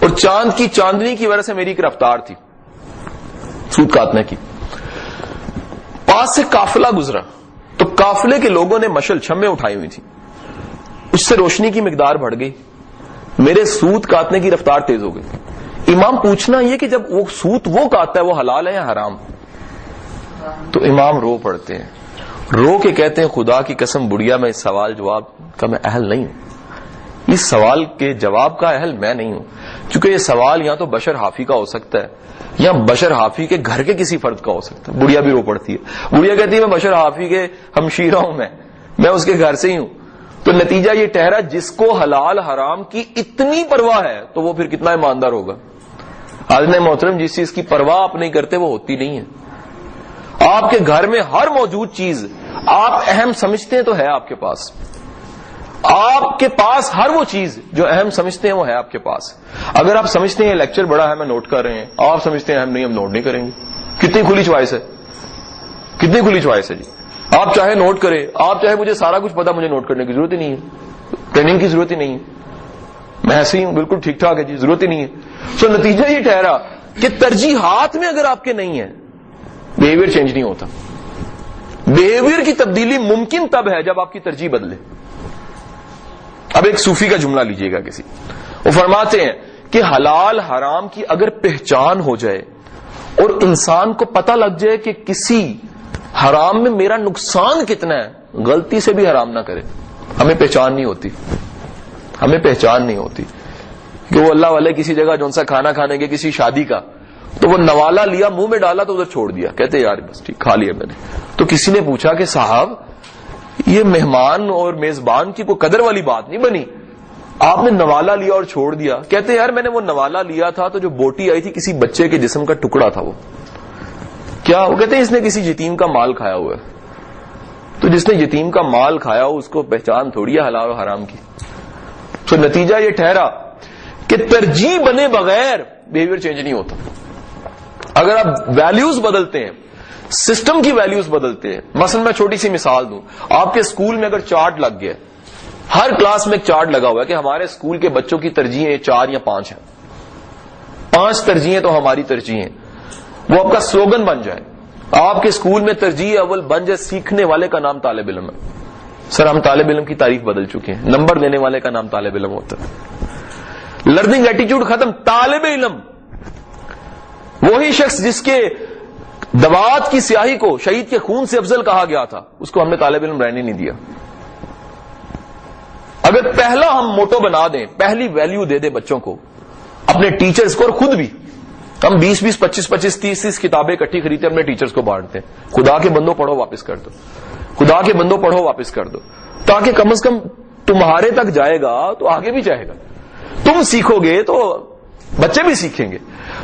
اور چاند کی چاندنی کی وجہ سے میری ایک رفتار تھی سود کاٹنے کی. پاس سے قافلہ گزرا تو قافلے کے لوگوں نے مشل چھمے اٹھائی ہوئی تھی, اس سے روشنی کی مقدار بڑھ گئی, میرے سود کاٹنے کی رفتار تیز ہو گئی. امام پوچھنا یہ کہ جب وہ سود وہ کاٹتا ہے وہ حلال ہے یا حرام؟ تو امام رو پڑتے ہیں, رو کے کہتے ہیں خدا کی قسم بڑھیا میں اس سوال جواب کا میں اہل نہیں ہوں. اس سوال کے جواب کا اہل میں نہیں ہوں, کیونکہ یہ سوال یا تو بشر حافی کا ہو سکتا ہے یا بشر حافی کے گھر کے کسی فرد کا ہو سکتا ہے. بڑھیا بھی رو پڑتی ہے. بڑھیا کہتی ہے میں بشر حافی کے ہمشیرہ ہوں, میں اس کے گھر سے ہی ہوں. تو نتیجہ یہ ٹھہرا جس کو حلال حرام کی اتنی پرواہ ہے تو وہ پھر کتنا ایماندار ہوگا. حاضرین محترم, جس چیز کی پرواہ آپ نہیں کرتے وہ ہوتی نہیں ہے. آپ کے گھر میں ہر موجود چیز آپ اہم سمجھتے ہیں تو ہے آپ کے پاس. آپ کے پاس ہر وہ چیز جو اہم سمجھتے ہیں وہ ہے آپ کے پاس. اگر آپ سمجھتے ہیں لیکچر بڑا ہے میں نوٹ کر رہے ہیں, آپ سمجھتے ہیں ہم نہیں, ہم نوٹ نہیں کریں گے. کتنی کھلی چوائس ہے, کتنی کھلی چوائس ہے جی. آپ چاہے نوٹ کریں, آپ چاہے مجھے سارا کچھ پتا, مجھے نوٹ کرنے کی ضرورت ہی نہیں ہے, ٹریننگ کی ضرورت ہی نہیں ہے, میں ایسے ہی ہوں بالکل ٹھیک ٹھاک ہے جی, ضرورت ہی نہیں ہے. سو نتیجہ یہ ٹھہرا کہ ترجیحات میں اگر آپ کے نہیں ہے, بیہیویئر چینج نہیں ہوتا. بیہیویئر کی تبدیلی ممکن تب ہے جب آپ کی ترجیح بدلے. اب ایک صوفی کا جملہ لیجئے گا کسی, وہ فرماتے ہیں کہ حلال حرام کی اگر پہچان ہو جائے اور انسان کو پتہ لگ جائے کہ کسی حرام میں میرا نقصان کتنا ہے, غلطی سے بھی حرام نہ کرے. ہمیں پہچان نہیں ہوتی, ہمیں پہچان نہیں ہوتی کہ وہ اللہ والے کسی جگہ جون سا کھانا کھانے کے کسی شادی کا, تو وہ نوالا لیا منہ میں ڈالا تو ادھر چھوڑ دیا, کہتے یار بس ٹھیک کھا لیا میں نے. تو کسی نے پوچھا کہ صاحب یہ مہمان اور میزبان کی کوئی قدر والی بات نہیں بنی, آپ نے نوالا لیا اور چھوڑ دیا. کہتے یار میں نے وہ نوالا لیا تھا تو جو بوٹی آئی تھی کسی بچے کے جسم کا ٹکڑا تھا, وہ کیا, وہ کہتے ہیں اس نے کسی یتیم کا مال کھایا ہوا ہے. تو جس نے یتیم کا مال کھایا ہو اس کو پہچان تھوڑی ہے حلال و حرام کی. تو نتیجہ یہ ٹھہرا کہ ترجیح بنے بغیر بیہیویئر چینج نہیں ہوتا. اگر آپ ویلیوز بدلتے ہیں, سسٹم کی ویلیوز بدلتے ہیں. مثلا میں چھوٹی سی مثال دوں, آپ کے اسکول میں اگر چارٹ لگ گیا, ہر کلاس میں ایک چارٹ لگا ہوا ہے کہ ہمارے اسکول کے بچوں کی ترجیحیں 4 یا 5 ہیں, 5 ترجیحیں تو ہماری ترجیحیں, وہ آپ کا سلوگن بن جائے. آپ کے اسکول میں ترجیح اول بن جائے سیکھنے والے کا نام طالب علم ہے. سر ہم طالب علم کی تعریف بدل چکے ہیں, نمبر دینے والے کا نام طالب علم ہوتا ہے. لرننگ ایٹیچیوڈ ختم, طالب علم وہی شخص جس کے دوات کی سیاہی کو شہید کے خون سے افضل کہا گیا تھا, اس کو ہم نے طالب علم رہنے نہیں دیا. اگر پہلا ہم موٹو بنا دیں, پہلی ویلیو دے دیں بچوں کو, اپنے ٹیچرز کو, اور خود بھی ہم 20-20, 25-25, 30-30 کتابیں اکٹھی خریدتے اپنے ٹیچرز کو بانٹتے ہیں, خدا کے بندوں پڑھو واپس کر دو, خدا کے بندوں پڑھو واپس کر دو, تاکہ کم از کم تمہارے تک جائے گا تو آگے بھی جائے گا. تم سیکھو گے تو بچے بھی سیکھیں گے,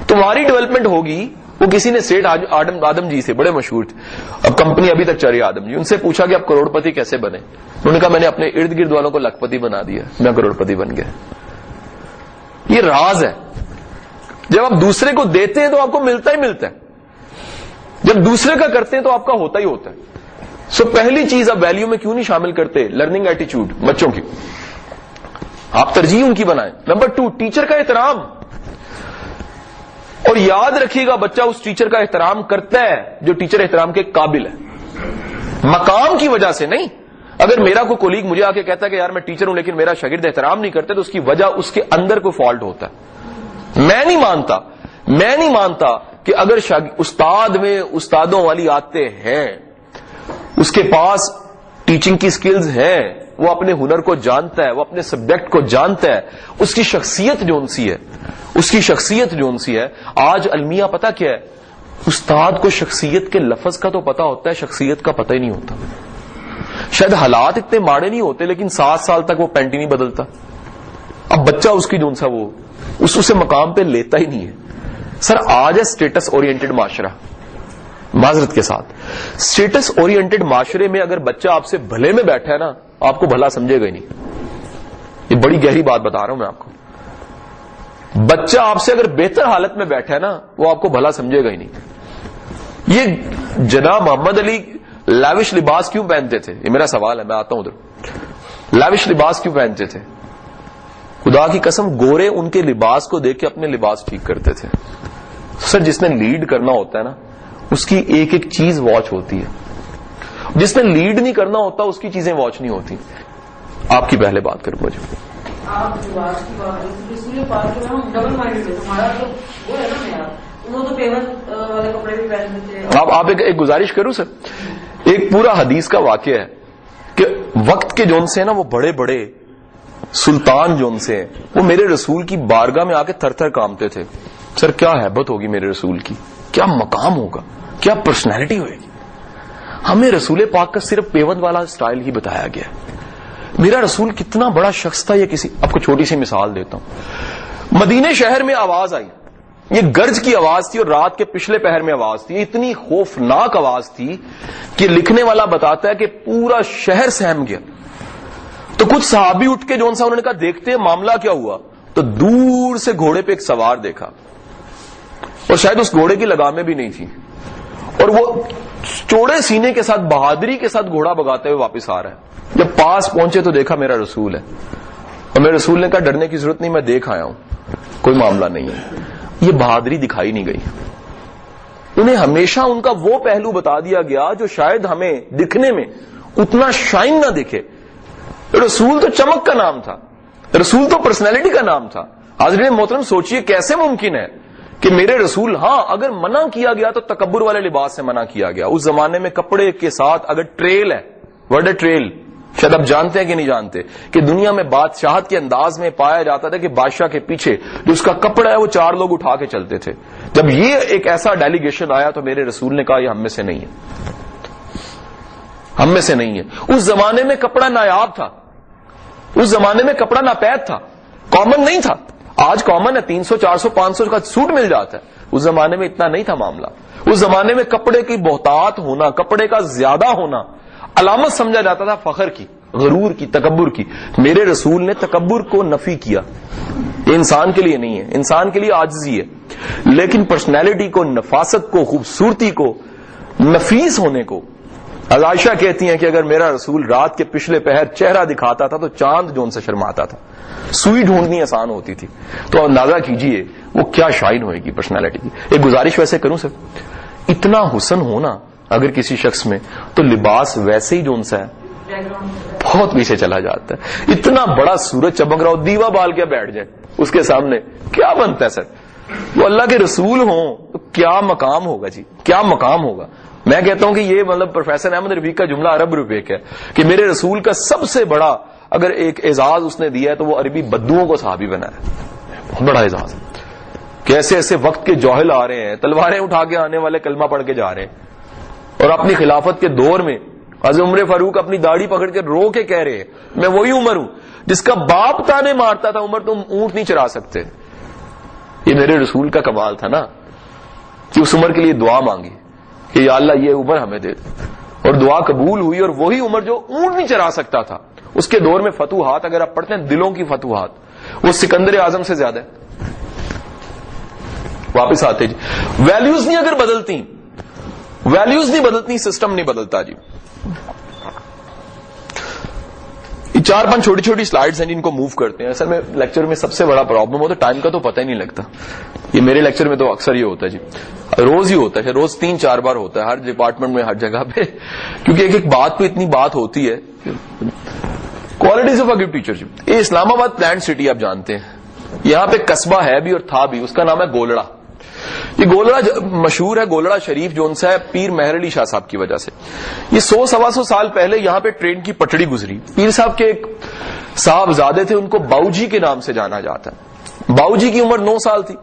تمہاری ڈیولپمنٹ ہوگی. وہ کسی نے سیٹ آدم جی سے, بڑے مشہور تھے, اب کمپنی ابھی تک چل رہی ہے آدم جی, ان سے پوچھا کہ آپ کروڑ پتی کیسے بنے؟ انہوں نے کہا میں نے اپنے ارد گرد والوں کو لکھ پتی بنا دیا, میں کروڑ پتی بن گیا. یہ راز ہے. جب آپ دوسرے کو دیتے ہیں تو آپ کو ملتا ہی ملتا ہے, جب دوسرے کا کرتے ہیں تو آپ کا ہوتا ہی ہوتا ہے. سو پہلی چیز آپ ویلیو میں کیوں نہیں شامل کرتے؟ لرننگ ایٹیچیوڈ بچوں کی, آپ ترجیح ان کی بنائیں. نمبر 2, ٹیچر کا احترام. اور یاد رکھیے گا بچہ اس ٹیچر کا احترام کرتا ہے جو ٹیچر احترام کے قابل ہے, مقام کی وجہ سے نہیں. اگر میرا کوئی کولیگ مجھے آ کے کہتا ہے کہ یار میں ٹیچر ہوں لیکن میرا شاگرد احترام نہیں کرتے, تو اس کی وجہ اس کے اندر کوئی فالٹ ہوتا ہے. میں نہیں مانتا کہ اگر استاد میں استادوں والی آتے ہیں, اس کے پاس ٹیچنگ کی سکلز ہیں, وہ اپنے ہنر کو جانتا ہے, وہ اپنے سبجیکٹ کو جانتا ہے, اس کی شخصیت جو ان سی ہے, آج المیہ پتہ کیا ہے, استاد کو شخصیت کے لفظ کا تو پتا ہوتا ہے, شخصیت کا پتہ ہی نہیں ہوتا. شاید حالات اتنے ماڑے نہیں ہوتے لیکن 7 سال تک وہ پینٹ ہی نہیں بدلتا. اب بچہ اس کی جون سا وہ اسے مقام پہ لیتا ہی نہیں ہے. سر آج ہے اسٹیٹس اورینٹڈ معاشرہ, معذرت کے ساتھ اسٹیٹس اورینٹڈ معاشرے میں اگر بچہ آپ سے بھلے میں بیٹھا ہے نا, آپ کو بھلا سمجھے گا ہی نہیں. یہ بڑی گہری بات بتا رہا ہوں میں آپ کو. بچہ آپ سے اگر بہتر حالت میں بیٹھا ہے نا, وہ آپ کو بھلا سمجھے گا ہی نہیں. یہ جناب محمد علی لیوش لباس کیوں پہنتے تھے؟ یہ میرا سوال ہے, میں آتا ہوں ادھر. لیوش لباس کیوں پہنتے تھے؟ خدا کی قسم گورے ان کے لباس کو دیکھ کے اپنے لباس ٹھیک کرتے تھے. سر جس نے لیڈ کرنا ہوتا ہے نا, اس کی ایک ایک چیز واچ ہوتی ہے. جس نے لیڈ نہیں کرنا ہوتا اس کی چیزیں واچ نہیں ہوتی. آپ کی پہلے بات کروں مجھے, آپ لباس کی بات, اس لیے بات جو ہم ڈبل مائنڈ ہے, ہمارا جو وہ ہے نا میرا, وہ تو پیمنٹ والے کپڑے بھی پہنتے تھے. آپ ایک گزارش کروں سر, ایک پورا حدیث کا واقعہ ہے کہ وقت کے جون سے نا وہ بڑے بڑے سلطان جون سے وہ میرے رسول کی بارگاہ میں آ کے تھر تھر کامتے تھے. سر کیا ہیبت ہوگی میرے رسول کی, کیا مقام ہوگا, کیا پرسنالٹی ہوئے گی. ہمیں رسول پاک کا صرف پیوند والا سٹائل ہی بتایا گیا. میرا رسول کتنا بڑا شخص تھا, یہ کسی آپ کو چھوٹی سی مثال دیتا ہوں. مدینے شہر میں آواز آئی, یہ گرج کی آواز تھی اور رات کے پچھلے پہر میں آواز تھی. اتنی خوفناک آواز تھی کہ لکھنے والا بتاتا ہے کہ پورا شہر سہم گیا. تو کچھ صحابی اٹھ کے جون سا انہوں نے کہا دیکھتے ہیں معاملہ کیا ہوا. تو دور سے گھوڑے پہ ایک سوار دیکھا اور شاید اس گھوڑے کی لگامیں بھی نہیں تھی, اور وہ چوڑے سینے کے ساتھ بہادری کے ساتھ گھوڑا بگاتے ہوئے واپس آ رہا ہے. جب پاس پہنچے تو دیکھا میرا رسول ہے, اور میرے رسول نے کہا ڈرنے کی ضرورت نہیں, میں دیکھ آیا ہوں, کوئی معاملہ نہیں ہے. یہ بہادری دکھائی نہیں گئی. انہیں ہمیشہ ان کا وہ پہلو بتا دیا گیا جو شاید ہمیں دکھنے میں اتنا شائن نہ دکھے. رسول تو چمک کا نام تھا, رسول تو پرسنالٹی کا نام تھا. حضرت محترم سوچئے کیسے ممکن ہے کہ میرے رسول, ہاں اگر منع کیا گیا تو تکبر والے لباس سے منع کیا گیا. اس زمانے میں کپڑے کے ساتھ اگر ٹریل ہے, ورڈ ہے ٹریل, شاید آپ جانتے ہیں کہ نہیں جانتے کہ دنیا میں بادشاہت کے انداز میں پایا جاتا تھا کہ بادشاہ کے پیچھے جو اس کا کپڑا ہے وہ 4 لوگ اٹھا کے چلتے تھے. جب یہ ایک ایسا ڈیلیگیشن آیا تو میرے رسول نے کہا یہ ہم میں سے نہیں ہے, ہم میں سے نہیں ہے. اس زمانے میں کپڑا نایاب تھا, اس زمانے میں کپڑا ناپید تھا, کامن نہیں تھا. آج کامن ہے, 300 400 500 کا سوٹ مل جاتا ہے. اس زمانے میں اتنا نہیں تھا معاملہ. اس زمانے میں کپڑے کی بہتات ہونا, کپڑے کا زیادہ ہونا علامت سمجھا جاتا تھا فخر کی, غرور کی, تکبر کی. میرے رسول نے تکبر کو نفی کیا. یہ انسان کے لیے نہیں ہے, انسان کے لیے عاجزی ہے, لیکن پرسنالٹی کو, نفاست کو, خوبصورتی کو, نفیس ہونے کو. عائشہ کہتی ہیں کہ اگر میرا رسول رات کے پچھلے پہر چہرہ دکھاتا تھا تو چاند جو ان سے شرماتا تھا, سوئی ڈھونڈنی آسان ہوتی تھی. تو اندازہ کیجئے وہ کیا شائن ہوئے گی پرسنالٹی کی. ایک گزارش ویسے کروں سر, اتنا حسن ہونا اگر کسی شخص میں تو لباس ویسے ہی جو ان سے ہے بہت پیچھے چلا جاتا ہے. اتنا بڑا سورج چمک رہا ہو, دیوا بال کے بیٹھ جائے اس کے سامنے, کیا بنتا ہے سر. وہ اللہ کے رسول ہوں تو کیا مقام ہوگا جی, کیا مقام ہوگا. میں کہتا ہوں کہ یہ مطلب پروفیسر احمد رفیق کا جملہ عرب رفیق ہے کہ میرے رسول کا سب سے بڑا اگر ایک اعزاز اس نے دیا ہے تو وہ عربی بدوؤں کو صحابی بنایا. بہت بڑا اعزاز ہے. کیسے ایسے وقت کے جوہل آ رہے ہیں, تلواریں اٹھا کے آنے والے کلمہ پڑھ کے جا رہے ہیں, اور اپنی خلافت کے دور میں حضرت عمر فاروق اپنی داڑھی پکڑ کے رو کے کہہ رہے ہیں میں وہی عمر ہوں جس کا باپ تانے مارتا تھا, عمر تم اونٹ نہیں چرا سکتے. یہ میرے رسول کا کمال تھا نا کہ اس عمر کے لیے دعا مانگی کہ یا اللہ یہ عمر ہمیں دے, اور دعا قبول ہوئی. اور وہی عمر جو اونٹ نہیں چرا سکتا تھا, اس کے دور میں فتوحات اگر آپ پڑھتے ہیں دلوں کی فتوحات, وہ سکندر اعظم سے زیادہ ہے. واپس آتے جی, ویلیوز نہیں اگر بدلتی, ویلیوز نہیں بدلتی, سسٹم نہیں بدلتا جی. یہ 4-5 چھوٹی چھوٹی سلائیڈز ہیں جن کو موو کرتے ہیں. اصل میں لیکچر میں سب سے بڑا پرابلم ہوتا ہے ٹائم کا تو پتہ ہی نہیں لگتا. یہ میرے لیکچر میں تو اکثر یہ ہوتا ہے جی, روز ہی ہوتا ہے, روز 3-4 بار ہوتا ہے ہر ڈپارٹمنٹ میں, ہر جگہ پہ, کیونکہ ایک ایک بات پہ اتنی بات ہوتی ہے. Qualities of a good teacher جی. یہ اسلام آباد پلانٹ سٹی آپ جانتے ہیں, یہاں پہ قصبہ ہے بھی اور تھا بھی, اس کا نام ہے گولڑا. یہ گولڑا مشہور ہے, گولڑا شریف جو ان سے ہے پیر مہر علی شاہ صاحب کی وجہ سے. یہ 100-125 سال پہلے یہاں پہ ٹرین کی پٹڑی گزری. پیر صاحب کے ایک صاحبزادے تھے, ان کو باؤ جی کے نام سے جانا جاتا ہے. باؤ جی کی عمر 9 سال تھی.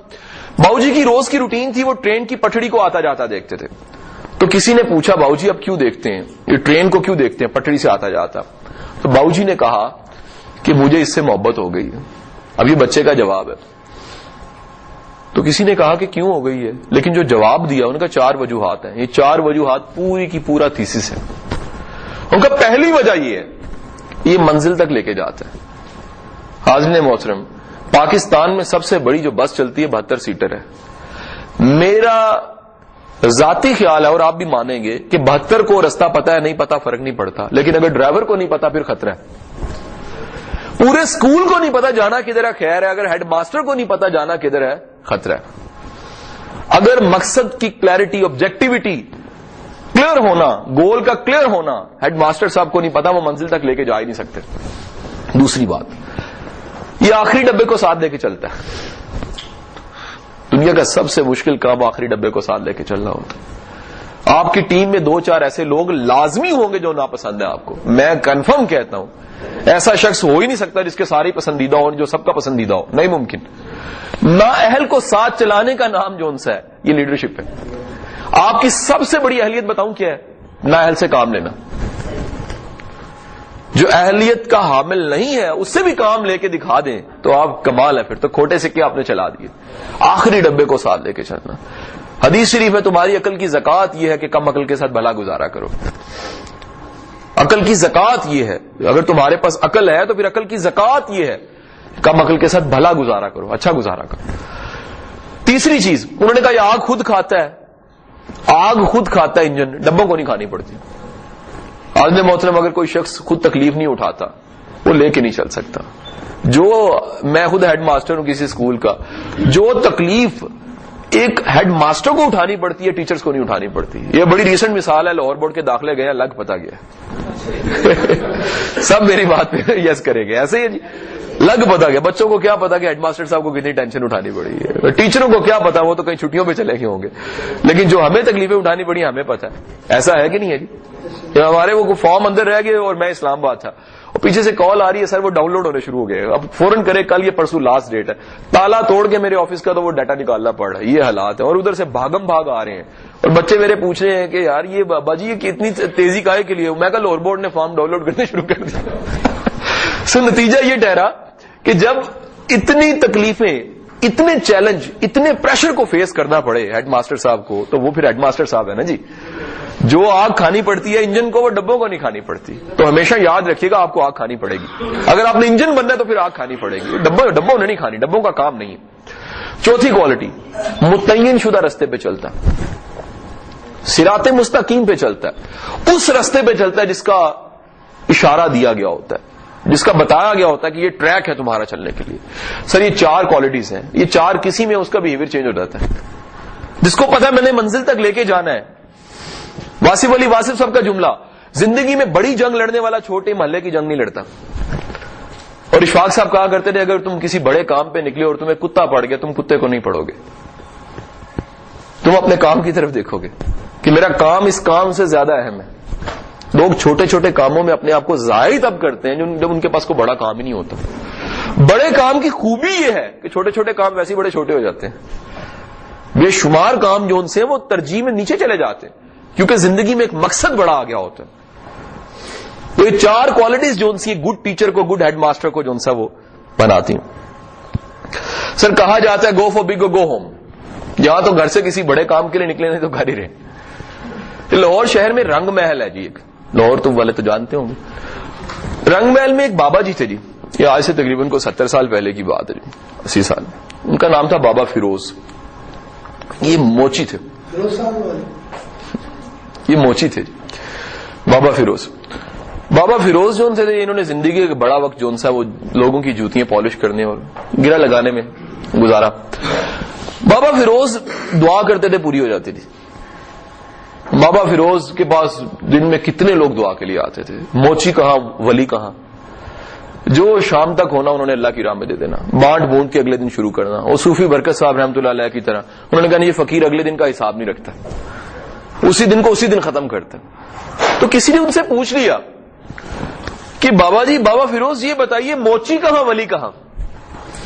باؤ جی کی روز کی روٹین تھی وہ ٹرین کی پٹڑی کو آتا جاتا دیکھتے تھے. تو کسی نے پوچھا باؤ جی اب کیوں دیکھتے ہیں, یہ ٹرین کو کیوں دیکھتے ہیں پٹڑی سے آتا جاتا. تو باؤ جی نے کہا کہ مجھے اس سے محبت ہو گئی ہے. اب یہ بچے کا جواب ہے. تو کسی نے کہا کہ کیوں ہو گئی ہے, لیکن جو جواب دیا ان کا 4 وجوہات ہیں. یہ 4 وجوہات پوری کی پورا تھیسس ہے. ان کا پہلی وجہ یہ ہے, یہ منزل تک لے کے جاتا ہے. حاضرین محترم, پاکستان میں سب سے بڑی جو بس چلتی ہے 72 سیٹر ہے. میرا ذاتی خیال ہے اور آپ بھی مانیں گے کہ 72 کو رستہ پتا ہے نہیں پتا فرق نہیں پڑتا, لیکن اگر ڈرائیور کو نہیں پتا پھر خطرہ ہے. پورے اسکول کو نہیں پتا جانا کدھر ہے خیر ہے, اگر ہیڈ ماسٹر کو نہیں پتا جانا کدھر ہے خطرہ ہے. اگر مقصد کی کلیئرٹی, آبجیکٹیوٹی کلیئر ہونا, گول کا کلیئر ہونا ہیڈ ماسٹر صاحب کو نہیں پتا, وہ منزل تک لے کے جا ہی نہیں سکتے. دوسری بات, یہ آخری ڈبے کو ساتھ لے کے چلتا ہے. دنیا کا سب سے مشکل کام آخری ڈبے کو ساتھ لے کے چلنا ہوتا ہے. آپ کی ٹیم میں 2-4 ایسے لوگ لازمی ہوں گے جو ناپسند ہیں آپ کو. میں کنفرم کہتا ہوں ایسا شخص ہو ہی نہیں سکتا جس کے سارے پسندیدہ ہوں, جو سب کا پسندیدہ ہو, نہیں ممکن. نااہل کو ساتھ چلانے کا نام جو ان سے ہے یہ لیڈرشپ ہے. آپ کی سب سے بڑی اہلیت بتاؤں کیا ہے, نااہل سے کام لینا. جو اہلیت کا حامل نہیں ہے اس سے بھی کام لے کے دکھا دیں تو آپ کمال ہے. پھر تو کھوٹے سکے آپ نے چلا دیے. آخری ڈبے کو ساتھ لے کے چلنا. حدیث شریف میں تمہاری عقل کی زکات یہ ہے کہ کم عقل کے ساتھ بھلا گزارا کرو. عقل کی زکات یہ ہے, اگر تمہارے پاس عقل ہے تو پھر عقل کی زکات یہ ہے کم عقل کے ساتھ بھلا گزارا کرو, اچھا گزارا کرو. تیسری چیز انہوں نے کہا یہ آگ خود کھاتا ہے, آگ خود کھاتا ہے انجن, ڈبوں کو نہیں کھانی پڑتی. آدمی محترم اگر کوئی شخص خود تکلیف نہیں اٹھاتا وہ لے کے نہیں چل سکتا. جو میں خود ہیڈ ماسٹر ہوں کسی اسکول کا, جو تکلیف ایک ہیڈ ماسٹر کو اٹھانی پڑتی ہے ٹیچرز کو نہیں اٹھانی پڑتی. یہ بڑی ریسنٹ مثال ہے, لاہور بورڈ کے داخلے گئے لگ پتا گیا سب میری بات پہ یس کرے گے, ایسے ہی لگ پتا گیا. بچوں کو کیا پتا کہ ہیڈ ماسٹر صاحب کو کتنی ٹینشن اٹھانی پڑی ہے, ٹیچروں کو کیا پتا, وہ تو کہیں چھٹیوں پہ چلے گئے ہوں گے, لیکن جو ہمیں تکلیفیں اٹھانی پڑی ہمیں پتا ہے. ایسا ہے کہ نہیں ہے جی؟ ہمارے وہ فارم اندر رہ گئے اور میں اسلام آباد تھا اور پیچھے سے کال آ رہی ہے سر وہ ڈاؤن لوڈ ہونے شروع ہو گئے, اب فوراً کرے, کل یہ پرسوں لاسٹ ڈیٹ ہے. تالا توڑ کے میرے آفس کا تو وہ ڈیٹا نکالنا پڑ رہا ہے. یہ حالات ہے. اور ادھر سے بھاگم بھاگ آ رہے ہیں اور بچے میرے پوچھ رہے ہیں کہ یار یہ بابا جی یہ کتنی تیزی کائے کے لیے. میں کہا لاہور بورڈ نے فارم ڈاؤن لوڈ کرنے شروع کر دیا. سو نتیجہ یہ ٹھہرا کہ جب اتنی تکلیفیں, اتنے چیلنج, اتنے پریشر کو فیس کرنا پڑے ہیڈ ماسٹر صاحب کو, تو وہ پھر ہیڈ ماسٹر صاحب ہے نا جی. جو آگ کھانی پڑتی ہے انجن کو وہ ڈبوں کو نہیں کھانی پڑتی. تو ہمیشہ یاد رکھیے گا آپ کو آگ کھانی پڑے گی. اگر آپ نے انجن بننا ہے تو پھر آگ کھانی پڑے گی, ڈبوں نے نہیں کھانی, ڈبوں کا کام نہیں ہے. چوتھی کوالٹی متعین شدہ رستے پہ چلتا ہے, صراط مستقیم پہ چلتا ہے, اس رستے پہ چلتا ہے جس کا اشارہ دیا گیا ہوتا ہے, جس کا بتایا گیا ہوتا ہے کہ یہ ٹریک ہے تمہارا چلنے کے لیے. سر یہ 4 کوالٹیز ہیں, یہ 4 کسی میں اس کا بہیویئر چینج ہو جاتا ہے. جس کو پتا ہے میں نے منزل تک لے کے جانا ہے. واصف علی واصف صاحب کا جملہ, زندگی میں بڑی جنگ لڑنے والا چھوٹے محلے کی جنگ نہیں لڑتا. اور اشفاق صاحب کہا کرتے تھے اگر تم کسی بڑے کام پہ نکلے اور تمہیں کتا پڑ گیا, تم کتے کو نہیں پڑھو گے, تم اپنے کام کی طرف دیکھو گے کہ میرا کام اس کام سے زیادہ اہم ہے. لوگ چھوٹے چھوٹے کاموں میں اپنے آپ کو ضائع تب کرتے ہیں جب ان کے پاس کوئی بڑا کام ہی نہیں ہوتا. بڑے کام کی خوبی یہ ہے کہ چھوٹے چھوٹے کام ویسے بڑے چھوٹے ہو جاتے ہیں. بے شمار کام جو ان سے وہ ترجیح میں نیچے چلے جاتے ہیں کیونکہ زندگی میں ایک مقصد بڑا آ گیا ہوتا ہے. تو یہ 4 کوالٹیز جو ان سے گڈ ٹیچر کو, گڈ ہیڈ ماسٹر کو جو ان سے وہ بناتی ہوں. سر کہا جاتا ہے go for big go home. یہاں تو گھر سے کسی بڑے کام کے لیے نکلے نہیں تو گھر ہی رہے. لاہور شہر میں رنگ محل ہے جی, ایک لاہور تو والے تو جانتے ہوں گے. رنگ محل میں ایک بابا جی تھے جی, یہ آج سے تقریباً کو 70 سال پہلے کی بات ہے جی, 80 سال. ان کا نام تھا بابا فیروز. یہ موچی تھے, یہ موچی تھے جی بابا فیروز. بابا فیروز جو تھے انہوں نے زندگی کا بڑا وقت جو سا وہ لوگوں کی جوتیاں پالش کرنے اور گرا لگانے میں گزارا. بابا فیروز دعا کرتے تھے پوری ہو جاتی تھی. بابا فیروز کے پاس دن میں کتنے لوگ دعا کے لیے آتے تھے. موچی کہاں, ولی کہاں, جو شام تک ہونا انہوں نے اللہ کی راہ میں دے دینا, بانٹ بونٹ کے اگلے دن شروع کرنا. اور صوفی برکت صاحب رحمۃ اللہ علیہ کی طرح انہوں نے کہا یہ فقیر اگلے دن کا حساب نہیں رکھتا, اسی دن کو اسی دن ختم کرتا. تو کسی نے ان سے پوچھ لیا کہ بابا جی, بابا فیروز یہ بتائیے موچی کہاں, ولی کہاں؟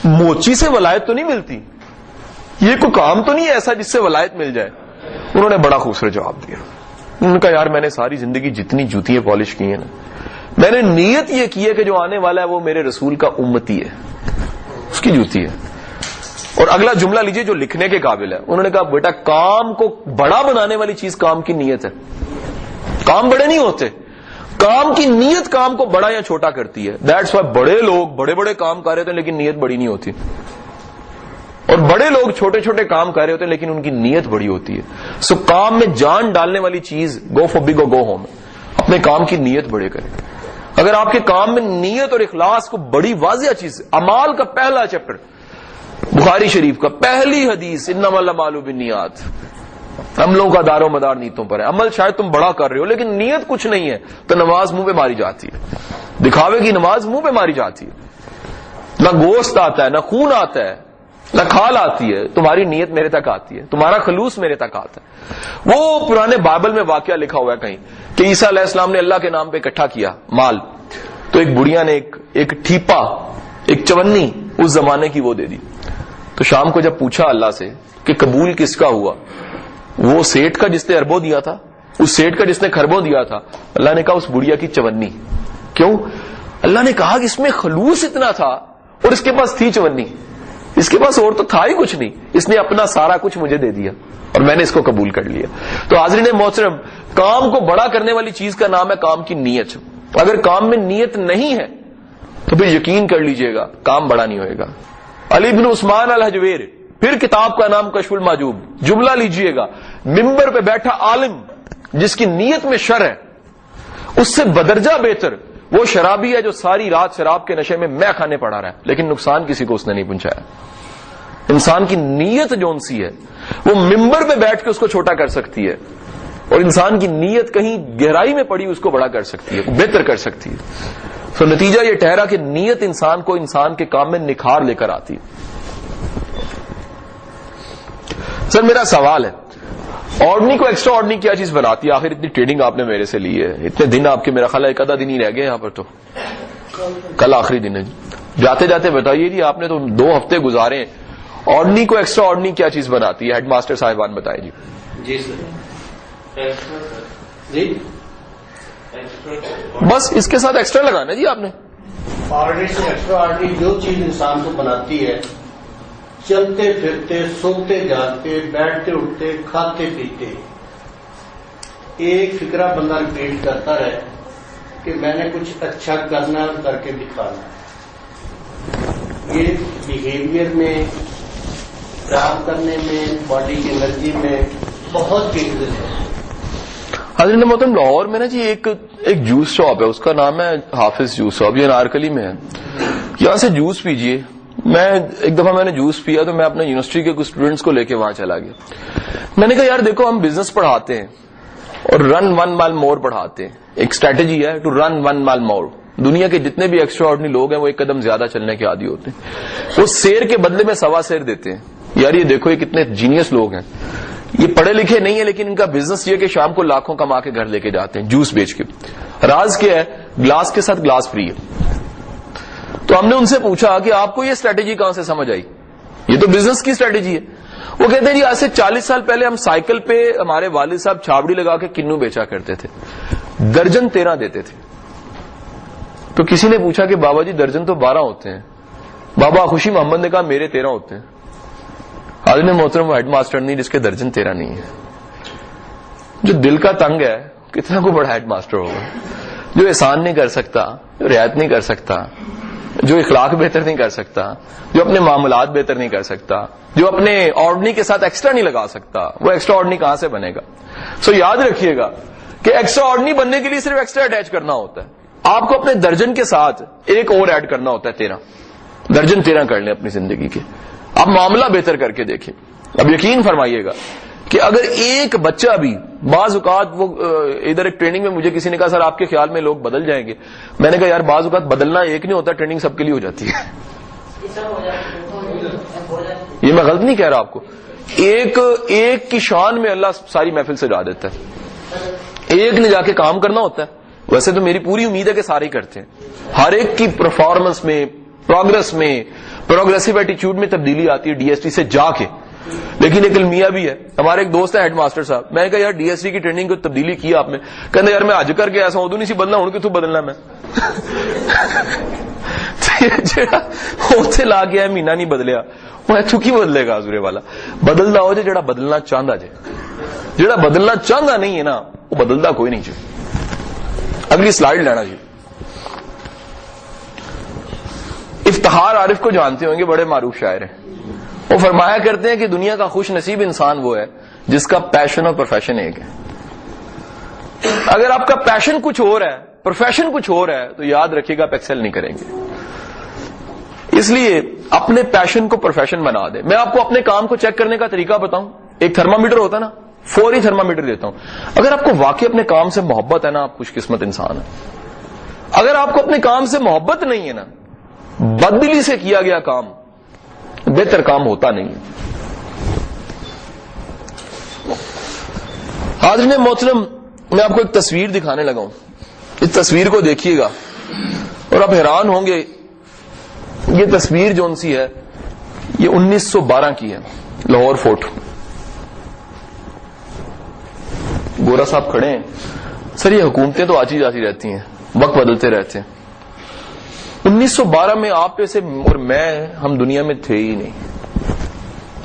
موچی سے ولایت تو نہیں ملتی, یہ کوئی کام تو نہیں ہے ایسا جس سے ولایت مل جائے. انہوں نے بڑا خوبصورت جواب دیا. انہوں نے کہا یار میں نے ساری زندگی جتنی جوتیاں پالش کی ہیں نا, میں نے نیت یہ کی ہے کہ جو آنے والا ہے وہ میرے رسول کا امتی ہے, اس کی جوتی ہے. اور اگلا جملہ لیجئے جو لکھنے کے قابل ہے. انہوں نے کہا بیٹا کام کو بڑا بنانے والی چیز کام کی نیت ہے. کام بڑے نہیں ہوتے, کام کی نیت کام کو بڑا یا چھوٹا کرتی ہے. دیٹس وائی بڑے لوگ بڑے بڑے کام کر رہے تھے لیکن نیت بڑی نہیں ہوتی, اور بڑے لوگ چھوٹے چھوٹے کام کر رہے ہوتے ہیں لیکن ان کی نیت بڑی ہوتی ہے. سو کام میں جان ڈالنے والی چیز گو فور بگ اور گو ہوم, اپنے کام کی نیت بڑے کریں. اگر آپ کے کام میں نیت اور اخلاص کو بڑی واضح چیز, اعمال کا پہلا چیپٹر بخاری شریف کا پہلی حدیث انما الاعمال بالنیات, ہم لوگوں کا دار و مدار نیتوں پر ہے. عمل شاید تم بڑا کر رہے ہو لیکن نیت کچھ نہیں ہے تو نماز منہ پہ ماری جاتی ہے. دکھاوے کی نماز منہ پہ ماری جاتی ہے. نہ گوشت آتا ہے, نہ خون آتا ہے, نہ کھال آتی ہے. تمہاری نیت میرے تک آتی ہے, تمہارا خلوص میرے تک آتا ہے. وہ پرانے بائبل میں واقعہ لکھا ہوا ہے کہیں کہ عیسیٰ علیہ السلام نے اللہ کے نام پہ اکٹھا کیا مال, تو ایک بڑھیا نے ایک ٹھیپا, ایک چونی اس زمانے کی وہ دے دی. تو شام کو جب پوچھا اللہ سے کہ قبول کس کا ہوا, وہ سیٹ کا جس نے اربوں دیا تھا, اس سیٹ کا جس نے خربوں دیا تھا. اللہ نے کہا اس بڑھیا کی چونی. کیوں؟ اللہ نے کہا کہ اس میں خلوص اتنا تھا اور اس کے پاس تھی چونی, اس کے پاس اور تو تھا ہی کچھ نہیں, اس نے اپنا سارا کچھ مجھے دے دیا اور میں نے اس کو قبول کر لیا. تو حاضرین محترم, کام کو بڑا کرنے والی چیز کا نام ہے کام کی نیت. اگر کام میں نیت نہیں ہے تو پھر یقین کر لیجئے گا کام بڑا نہیں ہوئے گا. علی بن عثمان الحجویر, پھر کتاب کا نام کشف المحجوب. جملہ لیجئے گا, منبر پہ بیٹھا عالم جس کی نیت میں شر ہے, اس سے بدرجہ بہتر وہ شرابی ہے جو ساری رات شراب کے نشے میں کھانے پڑا رہا ہے لیکن نقصان کسی کو اس نے نہیں پہنچایا. انسان کی نیت جون سی ہے وہ منبر پہ بیٹھ کے اس کو چھوٹا کر سکتی ہے, اور انسان کی نیت کہیں گہرائی میں پڑی اس کو بڑا کر سکتی ہے, بہتر کر سکتی ہے. تو نتیجہ یہ ٹھہرا کہ نیت انسان کو انسان کے کام میں نکھار لے کر آتی ہے. سر میرا سوال ہے, آرڈنی کو ایکسٹرا آرڈنی کیا چیز بناتی ہے؟ آخر اتنی ٹریننگ آپ نے میرے سے لی ہے, اتنے دن آپ کے میرا خیال ہے ایک آدھا دن ہی رہ گئے یہاں پر, تو کل آخری دن ہے. جاتے جاتے بتائیے جی, آپ نے تو 2 ہفتے گزارے, آرڈنی کو ایکسٹرا آرڈنی کیا چیز بناتی ہے؟ ہیڈ ماسٹر صاحبان بتائیں جی. جی سر, جی بس اس کے ساتھ ایکسٹرا لگانا جی آپ نے. آرڈنری سے ایکسٹرا آرڈنری جو چیز انسان کو بناتی ہے, چلتے پھرتے, سوتے جاگتے, بیٹھتے اٹھتے, کھاتے پیتے, ایک فکرہ بندہ ریپیٹ کرتا رہے کہ میں نے کچھ اچھا کرنا کر کے دکھانا. یہ بیہیویئر میں, کام کرنے میں, باڈی کی انرجی میں بہت چیزیں ہیں. حضرت محترم, لاہور میں نا جی ایک جوس شاپ ہے, اس کا نام ہے حافظ جوس شاپ, یہ نارکلی میں ہے. یہاں سے جوس پیجئے. میں ایک دفعہ میں نے جوس پیا تو میں اپنے یونیورسٹی کے کچھ اسٹوڈنٹس کو لے کے وہاں چلا گیا. میں نے کہا یار دیکھو, ہم بزنس پڑھاتے ہیں اور رن 1 مائل مور پڑھاتے ہیں. ایک اسٹریٹجی ہے ٹو رن 1 مائل مور. دنیا کے جتنے بھی ایکسٹرا آرڈنری لوگ ہیں وہ ایک قدم زیادہ چلنے کے عادی ہوتے ہیں. وہ سیر کے بدلے میں 1.25 سیر دیتے ہیں. یار یہ دیکھو, یہ کتنے جینیس لوگ ہیں, یہ پڑھے لکھے نہیں ہیں لیکن ان کا بزنس یہ کہ شام کو لاکھوں کما کے گھر لے کے جاتے ہیں جوس بیچ کے. راز کیا ہے؟ گلاس کے ساتھ گلاس فری ہے. تو ہم نے ان سے پوچھا کہ آپ کو یہ اسٹریٹجی کہاں سے سمجھ آئی؟ یہ تو بزنس کی اسٹریٹجی ہے. وہ کہتے ہیں جی آج سے 40 سال پہلے ہم سائیکل پہ ہمارے والد صاحب چھابڑی لگا کے کنو بیچا کرتے تھے, درجن 13 دیتے تھے. تو کسی نے پوچھا کہ بابا جی درجن تو 12 ہوتے ہیں. بابا خوشی محمد نے کہا میرے 13 ہوتے ہیں. حاضرین محترم, وہ ہیڈ ماسٹر نہیں جس کے درجن 13 نہیں ہے. جو دل کا تنگ ہے کتنا کو بڑا ہیڈ ماسٹر ہوگا, جو احسان نہیں کر سکتا, جو رعایت نہیں کر سکتا, جو اخلاق بہتر نہیں کر سکتا, جو اپنے معاملات بہتر نہیں کر سکتا, جو اپنے آرڈنری کے ساتھ ایکسٹرا نہیں لگا سکتا, وہ ایکسٹرا آرڈنری کہاں سے بنے گا؟ سو یاد رکھیے گا کہ ایکسٹرا آرڈنری بننے کے لیے صرف ایکسٹرا اٹیچ کرنا ہوتا ہے. آپ کو اپنے درجن کے ساتھ ایک اور ایڈ کرنا ہوتا ہے 13. درجن 13 کر لیں اپنی زندگی کے. آپ معاملہ بہتر کر کے دیکھیں. اب یقین فرمائیے گا کہ اگر ایک بچہ بھی, بعض اوقات وہ ادھر ایک ٹریننگ میں مجھے کسی نے کہا سر آپ کے خیال میں لوگ بدل جائیں گے. میں نے کہا یار بعض اوقات بدلنا ایک نہیں ہوتا, ٹریننگ سب کے لیے ہو جاتی ہے. یہ میں غلط نہیں کہہ رہا آپ کو. ایک کی شان میں اللہ ساری محفل سجا دیتا ہے. ایک نے جا کے کام کرنا ہوتا ہے. ویسے تو میری پوری امید ہے کہ سارے ہی کرتے ہیں. ہر ایک کی پرفارمنس میں, پروگرس میں, پروگریسو ایٹیچیوڈ میں تبدیلی آتی ہے ڈی ایس ٹی سے جا کے. لیکن ایک المیہ بھی ہے. ہمارے ایک دوست ہے ہیڈ ماسٹر صاحب, میں نے کہا یار ڈی ایس ٹی کی ٹریننگ کو تبدیلی کی آپ نے؟ کہتے یار میں اج کر کے ایسا ادو نہیں سی بدلنا, ہوں کہ تو بدلنا میں اتنے لا گیا مہینہ نہیں بدلیا, وہ اتو کی بدلے گا حضور والا؟ بدلتا ہو جی جڑا بدلنا چاہتا جی, جڑا بدلنا چاہتا نہیں ہے نا وہ بدلتا کوئی نہیں جی. اگلی سلائیڈ لینا جی. افتخار عارف کو جانتے ہوں گے, بڑے معروف شاعر ہیں. وہ فرمایا کرتے ہیں کہ دنیا کا خوش نصیب انسان وہ ہے جس کا پیشن اور پروفیشن ایک ہے. اگر آپ کا پیشن کچھ اور ہے, پروفیشن کچھ اور ہے, تو یاد رکھیے گا آپ ایکسل نہیں کریں گے. اس لیے اپنے پیشن کو پروفیشن بنا دیں. میں آپ کو اپنے کام کو چیک کرنے کا طریقہ بتاؤں. ایک تھرمامیٹر ہوتا ہے نا, فوری تھرمامیٹر دیتا ہوں. اگر آپ کو واقعی اپنے کام سے محبت ہے نا, آپ خوش قسمت انسان ہیں. اگر آپ کو اپنے کام سے محبت نہیں ہے نا, بددلی سے کیا گیا کام بہتر کام ہوتا نہیں. حاضرین محترم, میں آپ کو ایک تصویر دکھانے لگا ہوں. اس تصویر کو دیکھیے گا اور آپ حیران ہوں گے. یہ تصویر جون سی ہے یہ 1912 کی ہے, لاہور فورٹ. گورا صاحب کھڑے ہیں. سر یہ حکومتیں تو آتی جاتی رہتی ہیں, وقت بدلتے رہتے ہیں. 1912 میں آپ جیسے اور میں ہم دنیا میں تھے ہی نہیں,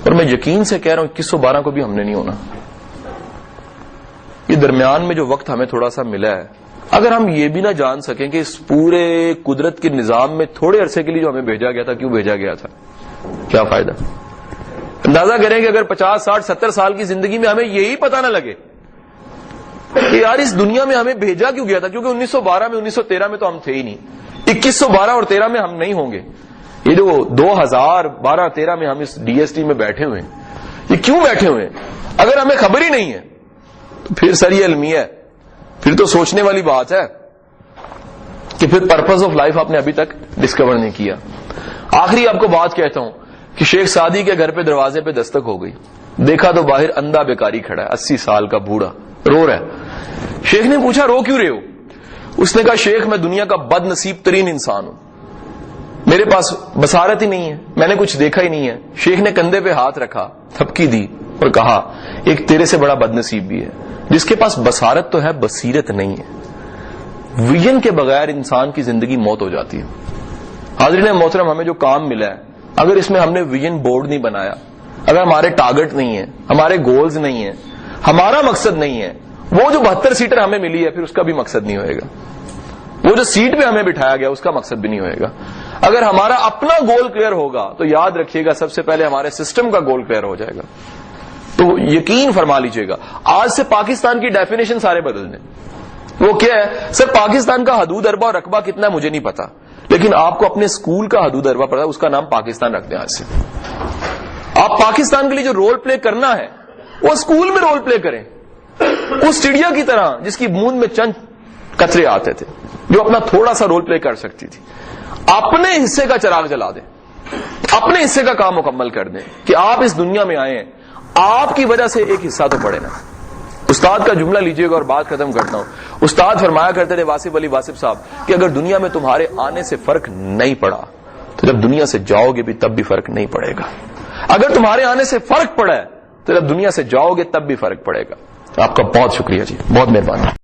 اور میں یقین سے کہہ رہا ہوں 2112 کو بھی ہم نے نہیں ہونا. یہ درمیان میں جو وقت ہمیں تھوڑا سا ملا ہے, اگر ہم یہ بھی نہ جان سکیں کہ اس پورے قدرت کے نظام میں تھوڑے عرصے کے لیے جو ہمیں بھیجا گیا تھا کیوں بھیجا گیا تھا, کیا فائدہ. اندازہ کریں کہ اگر 50 60 70 سال کی زندگی میں ہمیں یہی پتہ نہ لگے کہ یار اس دنیا میں ہمیں بھیجا کیوں گیا تھا, کیونکہ 1912 میں 1913 میں تو ہم تھے ہی نہیں, 2112 اور 13 میں ہم نہیں ہوں گے. یہ جو 2012 13 میں ہم اس ڈی ایس ٹی میں بیٹھے ہوئے ہیں, یہ کیوں بیٹھے ہوئے ہیں؟ اگر ہمیں خبر ہی نہیں ہے تو پھر سر یہ المیہ ہے, پھر تو سوچنے والی بات ہے کہ پھر پرپز آف لائف آپ نے ابھی تک ڈسکور نہیں کیا. آخری آپ کو بات کہتا ہوں کہ شیخ سعدی کے گھر پہ دروازے پہ دستک ہو گئی, دیکھا تو باہر اندھا بیکاری کھڑا ہے, 80 سال کا بوڑھا رو رہا ہے. شیخ نے پوچھا رو کیوں رہے ہو؟ اس نے کہا شیخ میں دنیا کا بد نصیب ترین انسان ہوں, میرے پاس بصارت ہی نہیں ہے, میں نے کچھ دیکھا ہی نہیں ہے. شیخ نے کندھے پہ ہاتھ رکھا, تھپکی دی اور کہا ایک تیرے سے بڑا بد نصیب بھی ہے جس کے پاس بصارت تو ہے بصیرت نہیں ہے. ویژن کے بغیر انسان کی زندگی موت ہو جاتی ہے. حاضرین محترم, ہمیں جو کام ملا ہے اگر اس میں ہم نے ویژن بورڈ نہیں بنایا, اگر ہمارے ٹارگٹ نہیں ہے, ہمارے گولز نہیں ہیں, ہمارا مقصد نہیں ہے, وہ جو 72 سیٹر ہمیں ملی ہے پھر اس کا بھی مقصد نہیں ہوئے گا, وہ جو سیٹ پہ ہمیں بٹھایا گیا اس کا مقصد بھی نہیں ہوئے گا. اگر ہمارا اپنا گول کلیئر ہوگا تو یاد رکھیے گا سب سے پہلے ہمارے سسٹم کا گول کلیئر ہو جائے گا. تو یقین فرما لیجئے گا آج سے پاکستان کی ڈیفینیشن سارے بدل دیں. وہ کیا ہے سر؟ پاکستان کا حدود اربہ اور رقبہ کتنا ہے مجھے نہیں پتا, لیکن آپ کو اپنے اسکول کا حدود اربہ پتا ہے, اس کا نام پاکستان رکھ دیں آج سے. آپ پاکستان کے لیے جو رول پلے کرنا ہے وہ اسکول میں رول پلے کریں, اس چڑیا کی طرح جس کی بوند میں چند قطرے آتے تھے, جو اپنا تھوڑا سا رول پلے کر سکتی تھی. اپنے حصے کا چراغ جلا دیں, اپنے حصے کا کام مکمل کر دیں کہ آپ اس دنیا میں آئے ہیں, آپ کی وجہ سے ایک حصہ تو پڑے نا. استاد کا جملہ لیجئے گا اور بات ختم کرتا ہوں. استاد فرمایا کرتے تھے واصف علی واصف صاحب کہ اگر دنیا میں تمہارے آنے سے فرق نہیں پڑا تو جب دنیا سے جاؤ گے بھی تب بھی فرق نہیں پڑے گا. اگر تمہارے آنے سے فرق پڑا ہے تو جب دنیا سے جاؤ گے تب بھی فرق پڑے گا. آپ کا بہت شکریہ جی, بہت مہربانی.